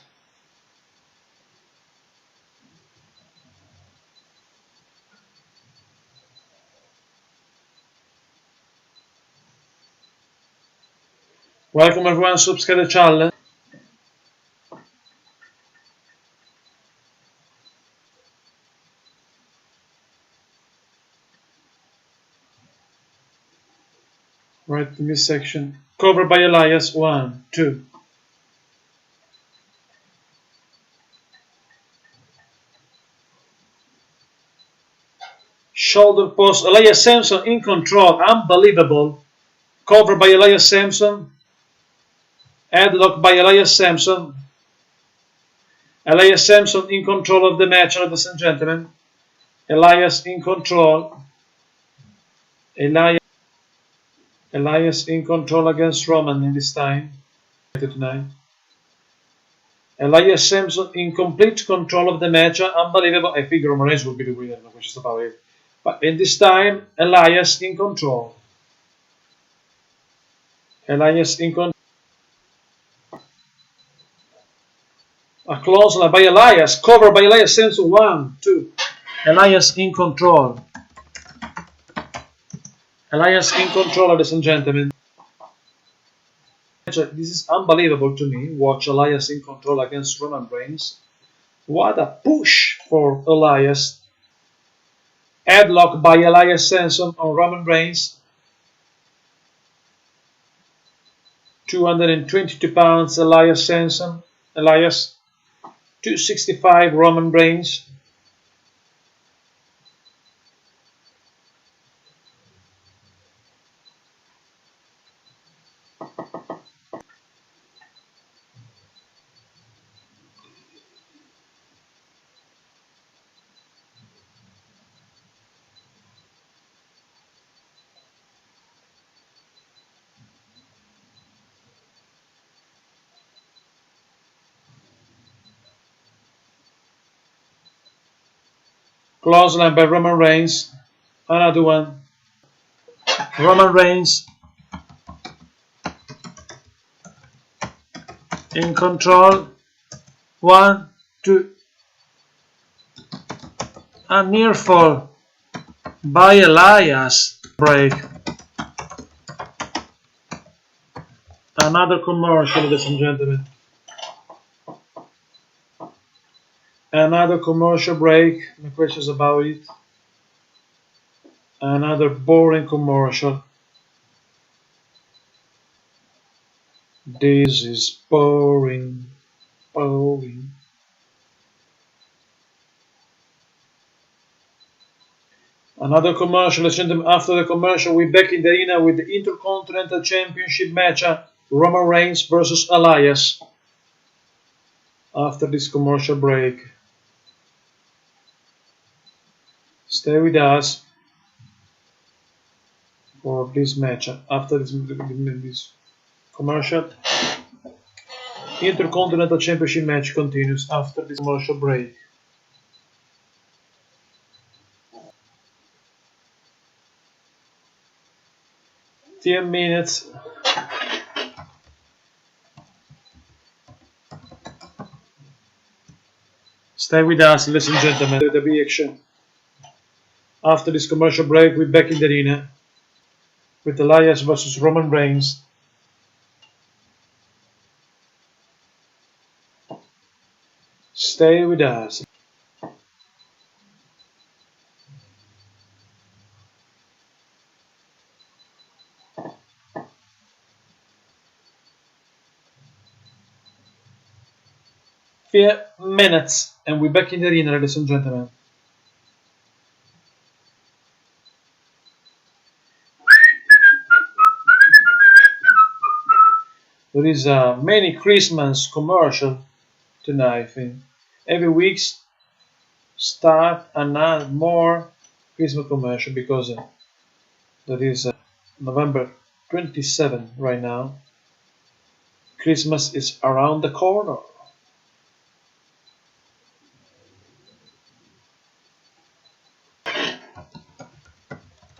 Welcome everyone, subscribe to the channel. Right in this section. Covered by Elias. 1, 2. Shoulder post. Elias Sampson in control. Unbelievable. Covered by Elias Sampson. Headlock by Elias Sampson. Elias Sampson in control of the match, ladies and gentlemen. Elias in control. Elias in control against Roman in this time. Tonight. Elias Sampson in complete control of the match. Unbelievable. I think Roman Reigns will be the winner, no questions about it. But in this time, Elias in control. Elias in control. A close line by Elias. Covered by Elias Sampson. 1, 2. Elias in control. Elias in control, ladies and gentlemen. This is unbelievable to me. Watch Elias in control against Roman Reigns. What a push for Elias. Headlock by Elias Sampson on Roman Reigns. 222 pounds Elias Sampson. Elias. 265 Roman Reigns. Clothesline by Roman Reigns. Another one. Roman Reigns in control. 1, 2. A near fall by Elias. Break. Another commercial, ladies and gentlemen. Another commercial break. No questions about it. Another boring commercial. This is boring. Boring. Another commercial, ladies and gentlemen. After the commercial, we're back in the arena with the Intercontinental Championship match. Roman Reigns versus Elias. After this commercial break. Stay with us for this match. After this commercial, Intercontinental Championship match continues after this commercial break. Ten minutes. Stay with us, ladies and gentlemen. WWE action. After this commercial break, we're back in the arena with Elias versus Roman Reigns. Stay with us. Few minutes, and we're back in the arena, ladies and gentlemen. There is a many Christmas commercial tonight. I think every week start and add more Christmas commercial because that is November 27 right now. Christmas is around the corner.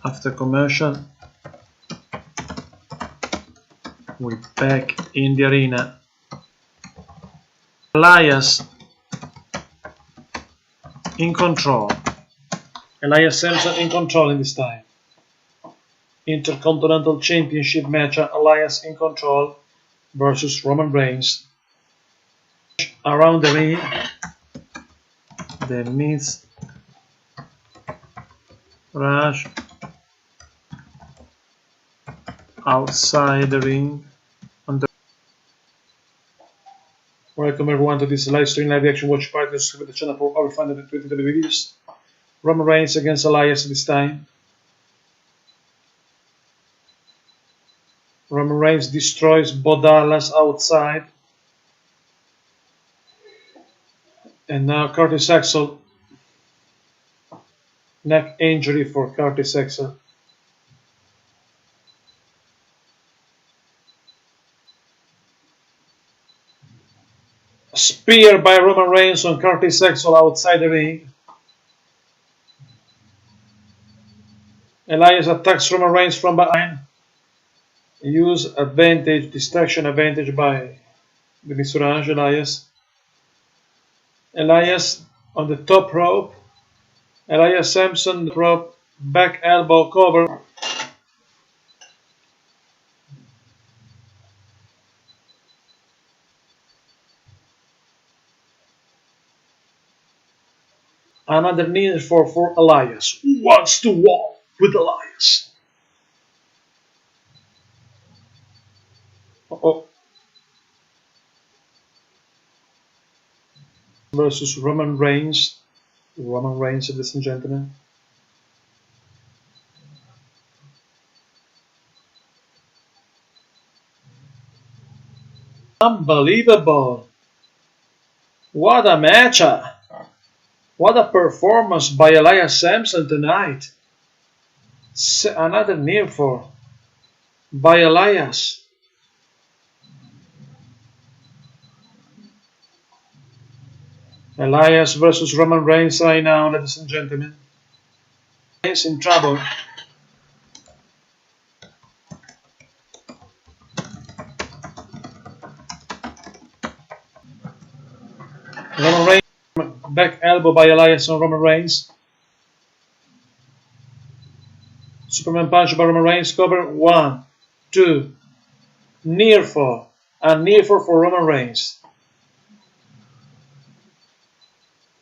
After commercial, we're back in the arena. Elias in control. Elias Samson in control in this time. Intercontinental Championship match. Elias in control versus Roman Reigns. Around the ring, the Miz Rush outside the ring. Welcome everyone to this live stream, live action watch party. Subscribe to the channel for over 520 videos. Roman Reigns against Elias this time. Roman Reigns destroys Bo Dallas outside. And now Curtis Axel. Neck injury for Curtis Axel. Spear by Roman Reigns on Curtis Axel outside the ring. Elias attacks Roman Reigns from behind. Use advantage, distraction advantage by the Misurage Elias. Elias on the top rope. Elias Samson rope, back elbow cover. Another knee for Elias. Who wants to walk with Elias? Versus Roman Reigns. Roman Reigns, ladies and gentlemen. Unbelievable. What a match. What a performance by Elias Samson tonight. Another near fall by Elias. Elias versus Roman Reigns right now, ladies and gentlemen. Reigns in trouble. Roman Reigns, back elbow by Elias on Roman Reigns. Superman punch by Roman Reigns, cover 1, 2, near fall, and near fall for Roman Reigns.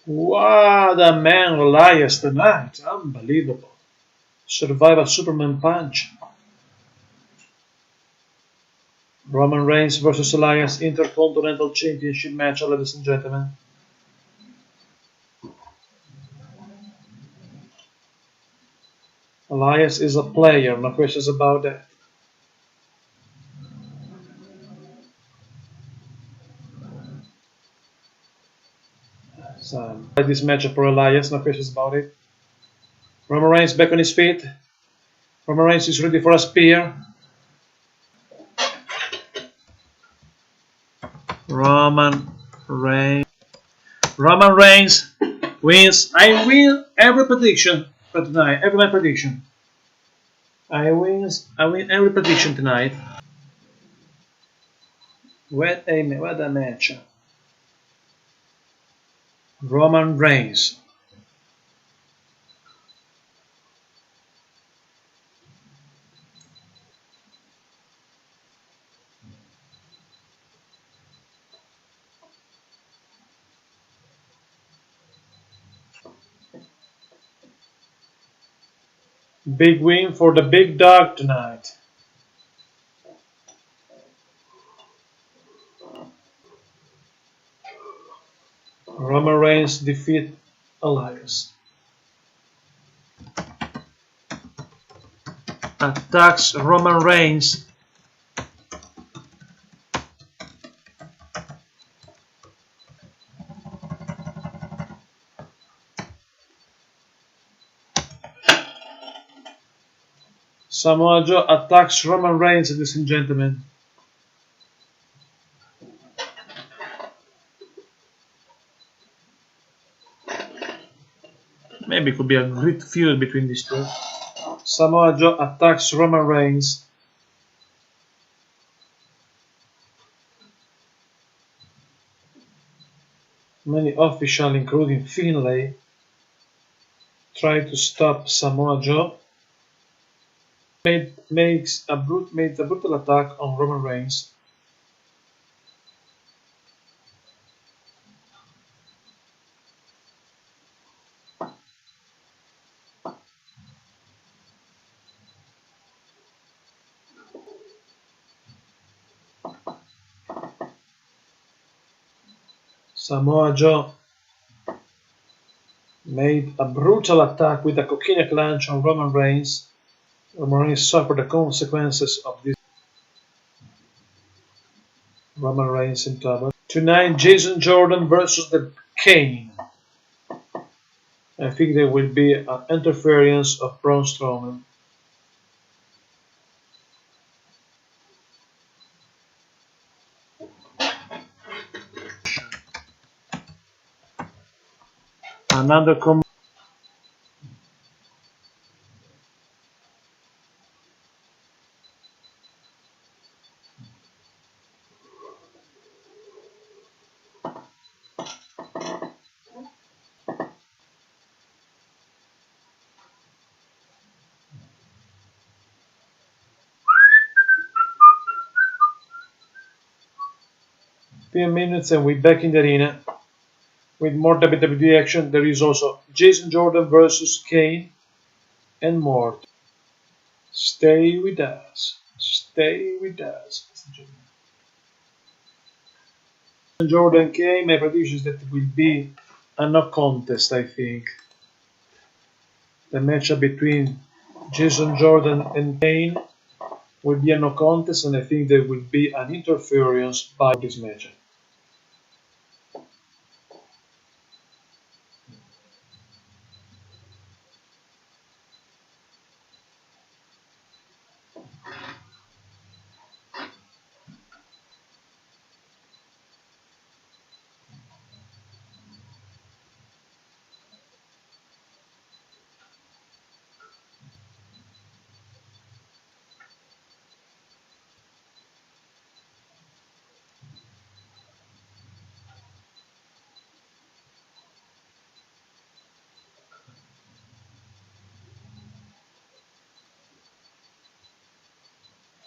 What a man Elias tonight, unbelievable. Survive a Superman punch. Roman Reigns versus Elias Intercontinental Championship match, ladies and gentlemen. Elias is a player, no questions about that. So, this matchup for Elias, no questions about it. Roman Reigns back on his feet. Roman Reigns is ready for a spear. Roman Reigns wins. I win every prediction for tonight. Every my prediction. I win every prediction tonight. What a match. Roman Reigns. Big win for the big dog tonight. Roman Reigns defeat Elias. Attacks Roman Reigns. Samoa Joe attacks Roman Reigns, ladies and gentlemen. Maybe it could be a great feud between these two. Samoa Joe attacks Roman Reigns. Many officials, including Finlay, try to stop Samoa Joe. Makes a brutal attack on Roman Reigns. Samoa Joe made a brutal attack with a coquina clutch on Roman Reigns. Roman Reigns suffered the consequences of this. Roman Reigns in trouble. Tonight, Jason Jordan versus the Kane. I think there will be an interference of Braun Strowman. Another few minutes and we're back in the arena with more WWE action. There is also Jason Jordan versus Kane and more. Stay with us. Stay with us. Jordan Kane, my prediction is that it will be a no contest, I think. The matchup between Jason Jordan and Kane will be a no contest, and I think there will be an interference by this matchup.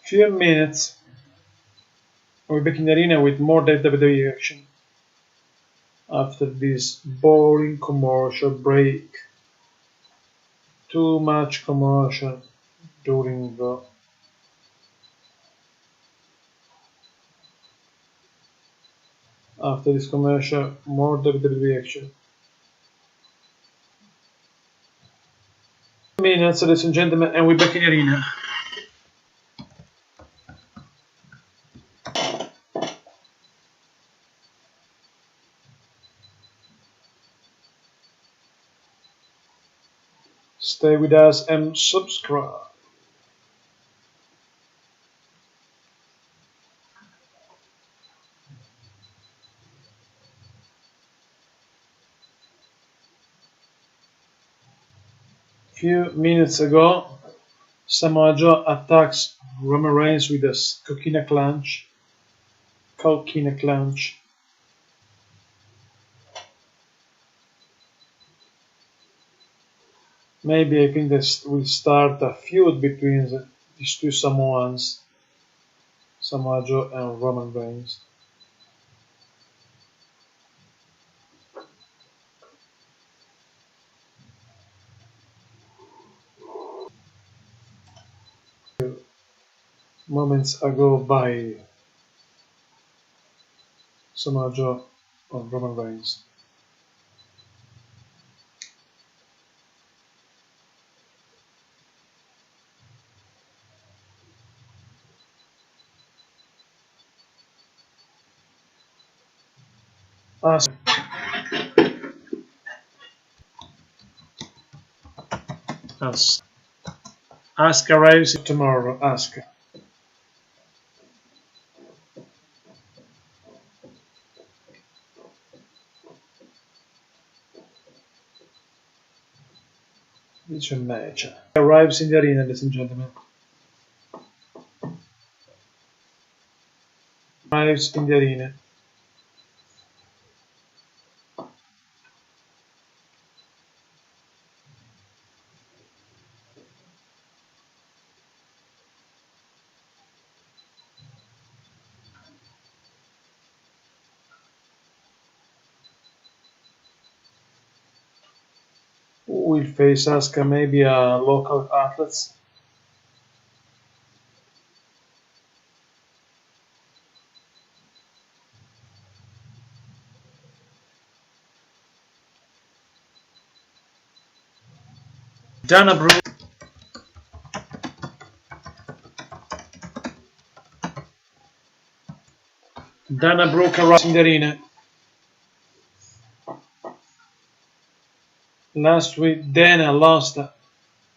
Few minutes, we're back in the arena with more WWE action after this boring commercial break. Too much commotion during the after this commercial, more WWE action. Minutes, ladies and gentlemen, and we're back in the arena. Stay with us and subscribe. Few minutes ago, Samoa Joe attacks Roman Reigns with a coquina clutch. Maybe I think this will start a feud between these two Samoans, Samoa Joe and Roman Reigns. Moments ago by Samoa Joe and Roman Reigns. As Asuka arrives tomorrow. Asuka. Which match? Arrives in the arena, ladies and gentlemen. Arrives in the arena. Who will face Asuka? Maybe a local athletes. Dana Brooke. Dana Brooke arrives in the arena. Last week, Dana lost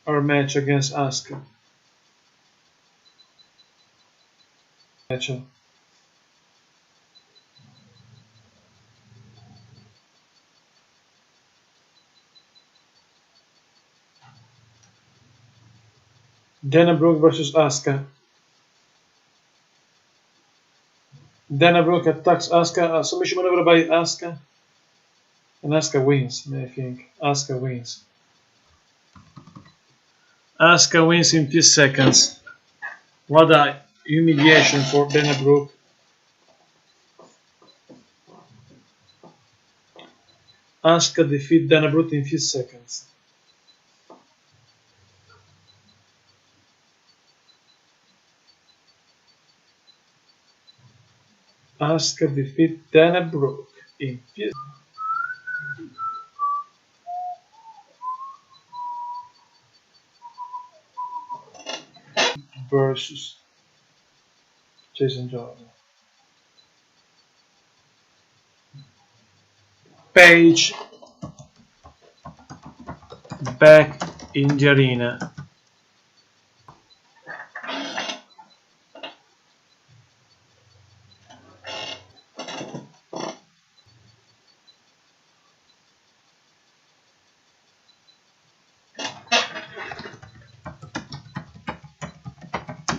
her match against Asuka. Dana Brooke versus Asuka. Dana Brooke attacks Asuka. A submission maneuver by Asuka. And Asuka wins, I think. Asuka wins. Asuka wins in few seconds. What a humiliation for Dana Brooke. Asuka defeat Dana Brooke in few seconds. Asuka defeat Dana Brooke in few versus Jason Jordan. Paige back in the arena.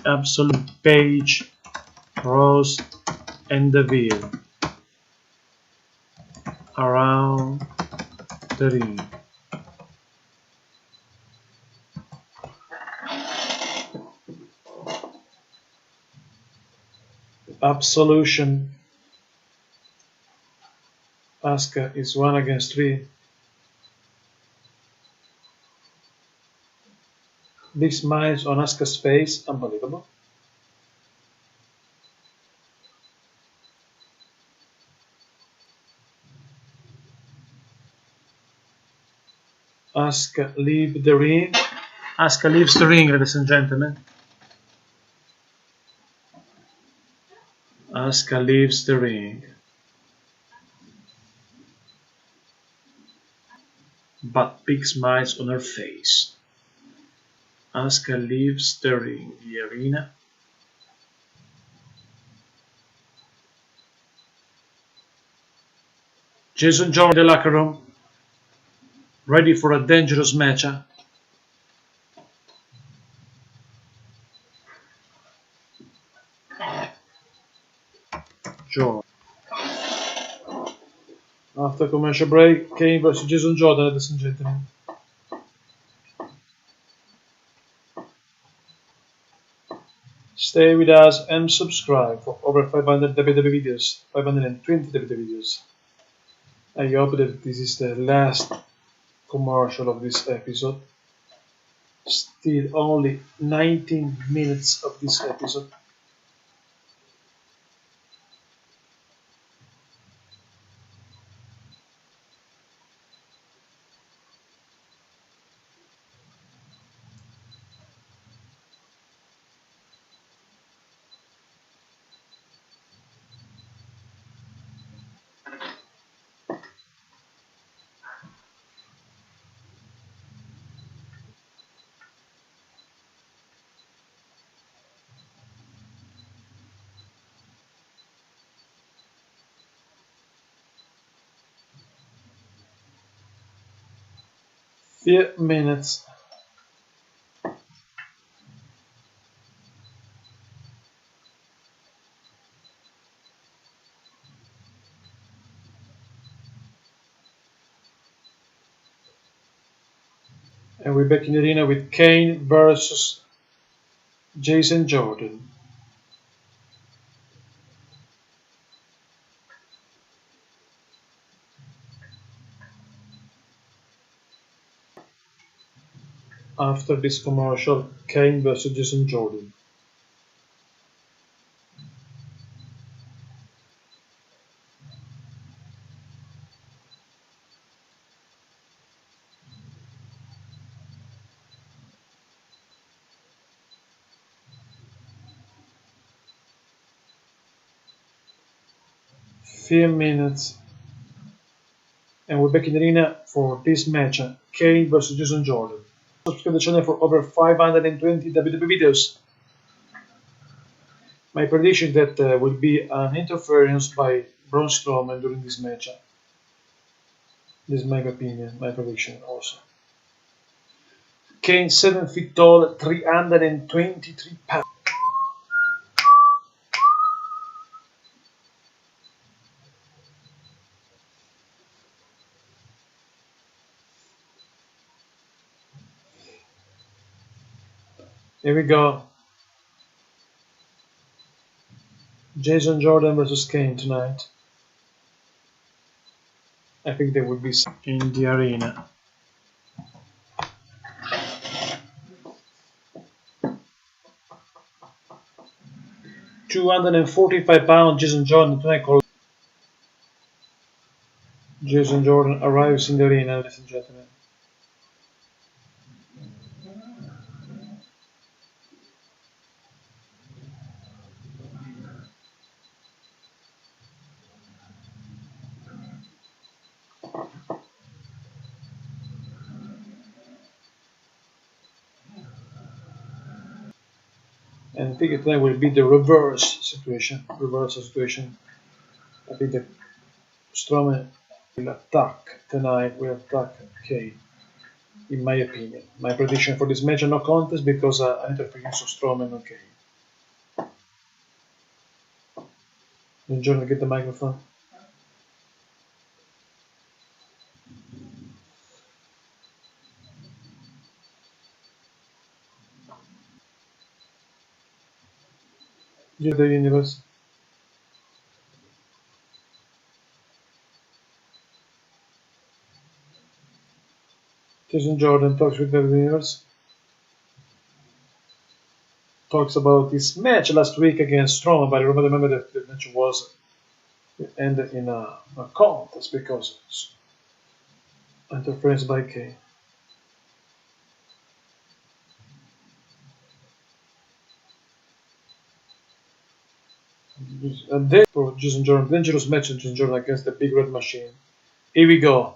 Absolute Paige, Rose, and Deville around the ring. Absolution. Asuka is 1 against 3. Big smiles on Asuka's face, unbelievable. Asuka leaves the ring. Asuka leaves the ring, ladies and gentlemen. Asuka leaves the ring. But big smiles on her face. Asuka leaves the ring, the arena. Jason Jordan in the locker room, ready for a dangerous match. Jordan. After commercial break, Kane versus Jason Jordan, ladies and gentlemen. Stay with us and subscribe for over 500 WWE videos, 520 WWE videos. I hope that this is the last commercial of this episode. Still only 19 minutes of this episode. few minutes. And we're back in the arena with Kane versus Jason Jordan. After this commercial, Kane versus Jason Jordan. Few minutes. And we're back in the arena for this match, Kane versus Jason Jordan. Subscribe to the channel for over 520 WWE videos. My prediction that will be an interference by Braun Strowman during this match. This is my opinion, my prediction also. Kane 7 feet tall, 323 pounds. Here we go. Jason Jordan versus Kane tonight. I think they will be in the arena. £245 Jason Jordan tonight. Jason Jordan arrives in the arena, ladies and gentlemen. And I think tonight will be the reverse situation. I think that Strowman will attack tonight. Will attack Kane. In my opinion, my prediction for this match, no contest because an interference of Strowman on Kane. Jordan, get the microphone. You're the universe. Jason Jordan talks with the universe. Talks about this match last week against Strowman, but I remember that the match was ended in a contest because interference by Kane. And then for Jason Jordan, dangerous match of Jason Jordan against the Big Red Machine. Here we go.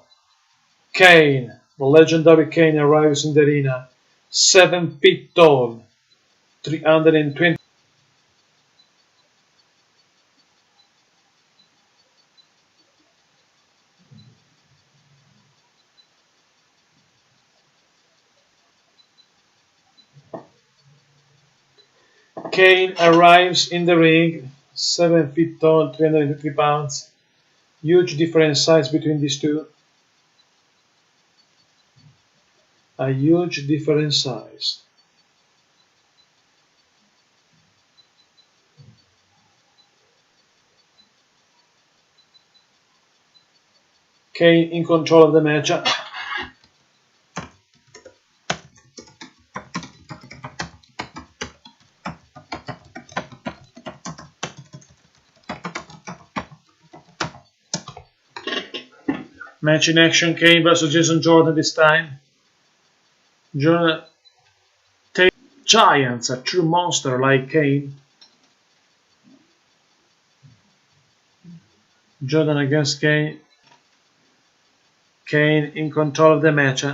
Kane, the legendary Kane arrives in the arena, 7 feet tall, 320. Kane arrives in the ring, 7 feet tall, 350 pounds. Huge different size between these two. A huge different size. Kane in control of the match. Match in action, Kane versus Jason Jordan this time. Jordan takes giants, a true monster like Kane. Jordan against Kane. Kane in control of the match.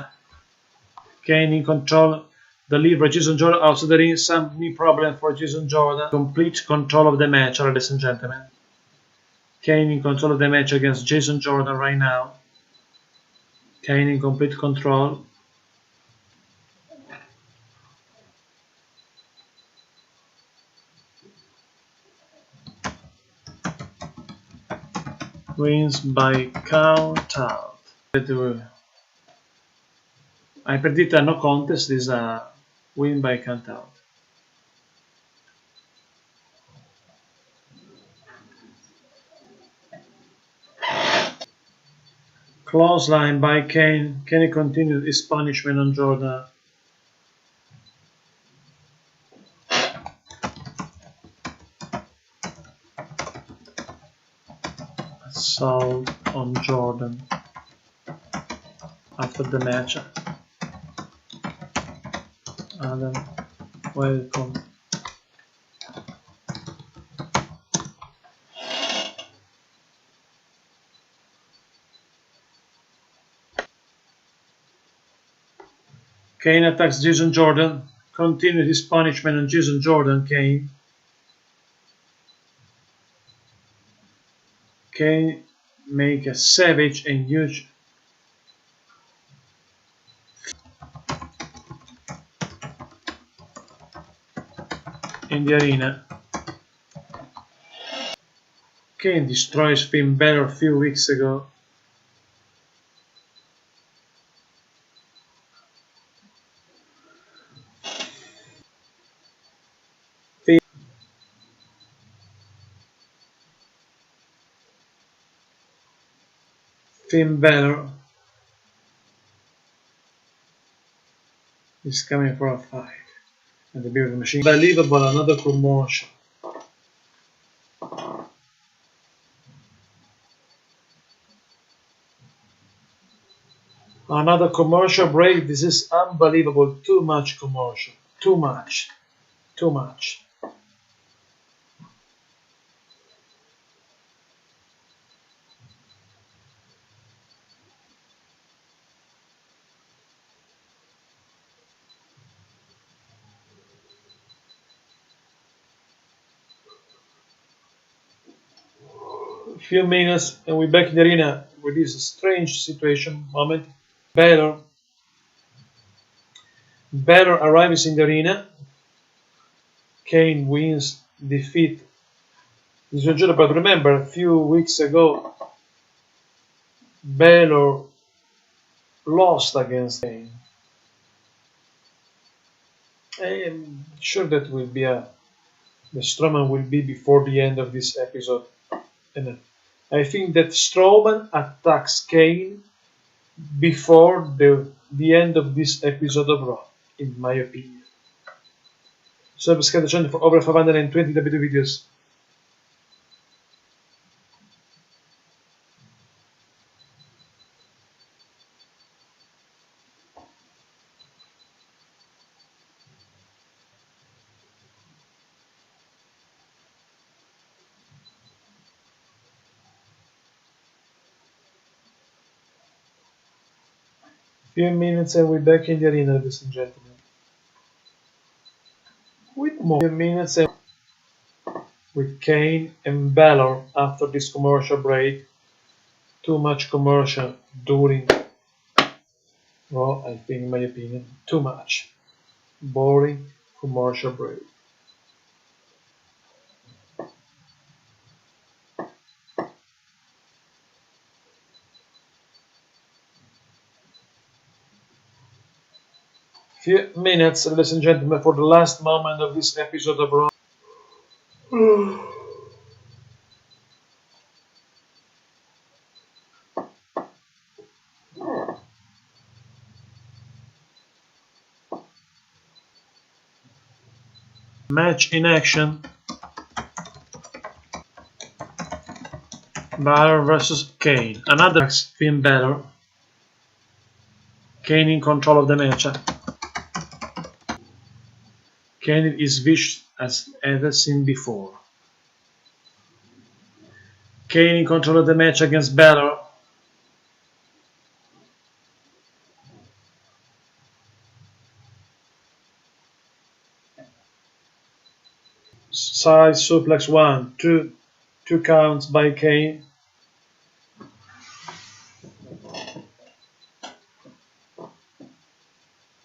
Kane in control. Deliver Jason Jordan outside the ring. Some knee problem for Jason Jordan. Complete control of the match, ladies and gentlemen. Kane in control of the match against Jason Jordan right now. Kane in complete control. wins by count out. I predict a no contest. This is a win by count out. Clothesline by Kane. Can he continue his punishment on Jordan? Assault on Jordan after the match. Adam, welcome. Kane attacks Jason Jordan. Continue his punishment on Jason Jordan. Kane make a savage and huge in the arena. Kane destroys Finn Balor a few weeks ago. Finn Balor is coming for a fight. And the Beard Machine. Unbelievable, another commotion. Another commercial break. This is unbelievable. Too much commotion. Too much. Too much. A few minutes and we're back in the arena with this strange situation moment. Balor arrives in the arena. Kane wins defeat. But remember, a few weeks ago, Balor lost against Kane. I'm sure that will be the Strowman will be before the end of this episode. And I think that Strowman attacks Kane before the end of this episode of Raw, in my opinion. Subscribe to the channel for over 520 WWE videos. Few minutes and we're back in the arena, ladies and gentlemen. With more few minutes and with Kane and Balor after this commercial break. Too much commercial during Raw, I think, in my opinion. Too much. Boring commercial break. Few minutes, ladies and gentlemen, for the last moment of this episode of Raw. Match in action. Balor versus Kane. Another Finn Balor. Kane in control of the match. Kane is vicious as ever seen before. Kane in control of the match against Balor. Side suplex 1, 2 counts by Kane.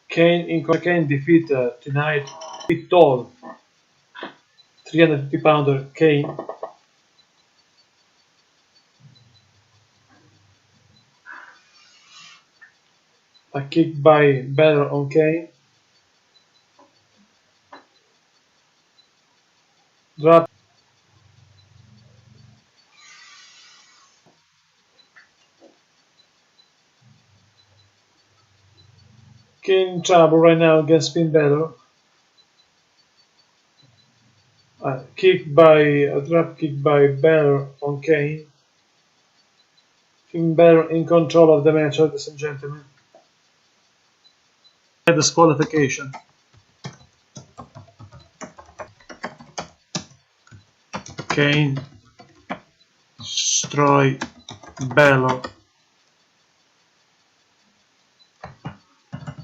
Kane defeat tonight big tall 350-pounder Kane. A kick by Balor on Kane. Drop. Kane in trouble right now against Finn Balor. A drop kick by Balor on Kane. Finn Balor in control of the match, ladies and gentlemen. Disqualification. Kane destroy Balor.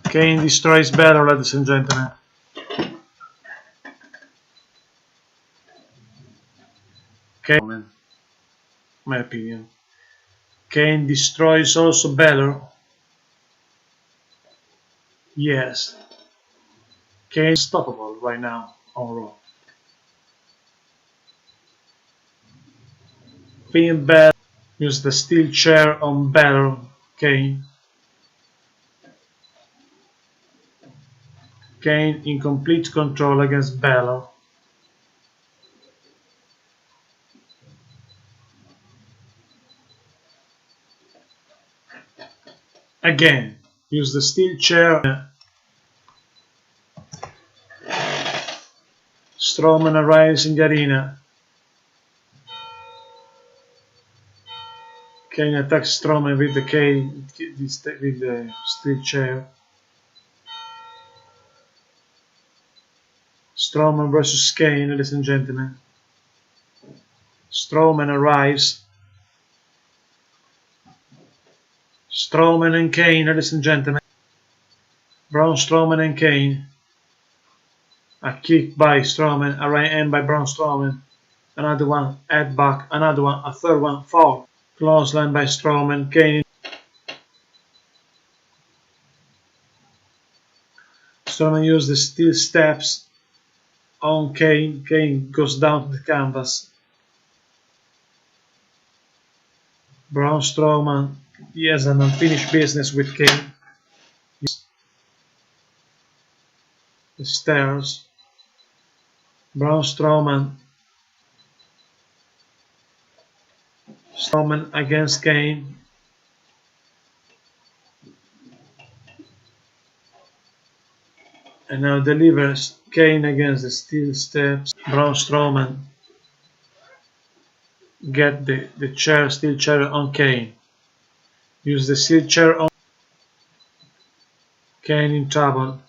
Kane destroys Balor, ladies and gentlemen. Kane, my opinion. Kane destroys also Balor. Yes. Kane is stoppable right now on Raw. Finn Balor used the steel chair on Balor. Kane. Kane in complete control against Balor. Again, use the steel chair. Strowman arrives in the arena. Kane attacks Strowman with the steel chair. Strowman versus Kane, ladies and gentlemen. Strowman arrives. Strowman and Kane, ladies and gentlemen. Braun Strowman and Kane. A kick by Strowman, a right hand by Braun Strowman. Another one, head back, another one, a third one, fall. Clothesline by Strowman, Kane. Strowman uses the steel steps on Kane. Kane goes down to the canvas. Braun Strowman, he has an unfinished business with Kane. The stairs. Braun Strowman. Strowman against Kane. And now delivers Kane against the steel steps. Braun Strowman get the chair, steel chair on Kane. Use the steel chair on Kane in trouble.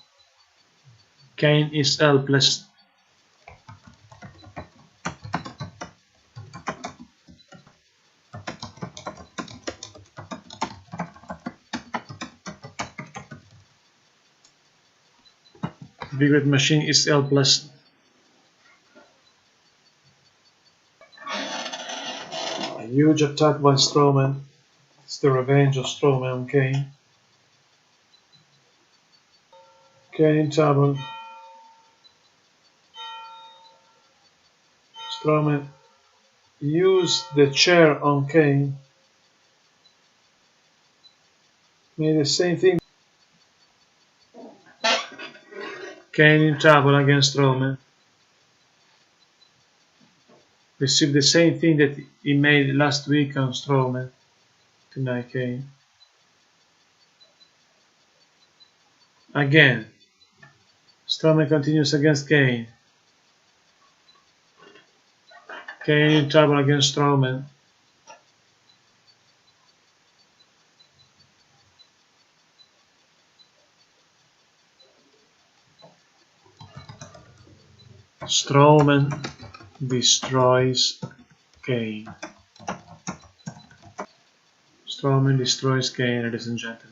Kane is helpless. Big Red Machine is helpless. A huge attack by Strowman. It's the revenge of Strowman on Kane. Kane in trouble. Strowman used the chair on Kane. Made the same thing. Kane in trouble against Strowman. Received the same thing that he made last week on Strowman. Tonight, Kane. Again. Strowman continues against Kane. Kane in trouble against Strowman. Strowman destroys Kane. Strowman destroys Kane, ladies and gentlemen.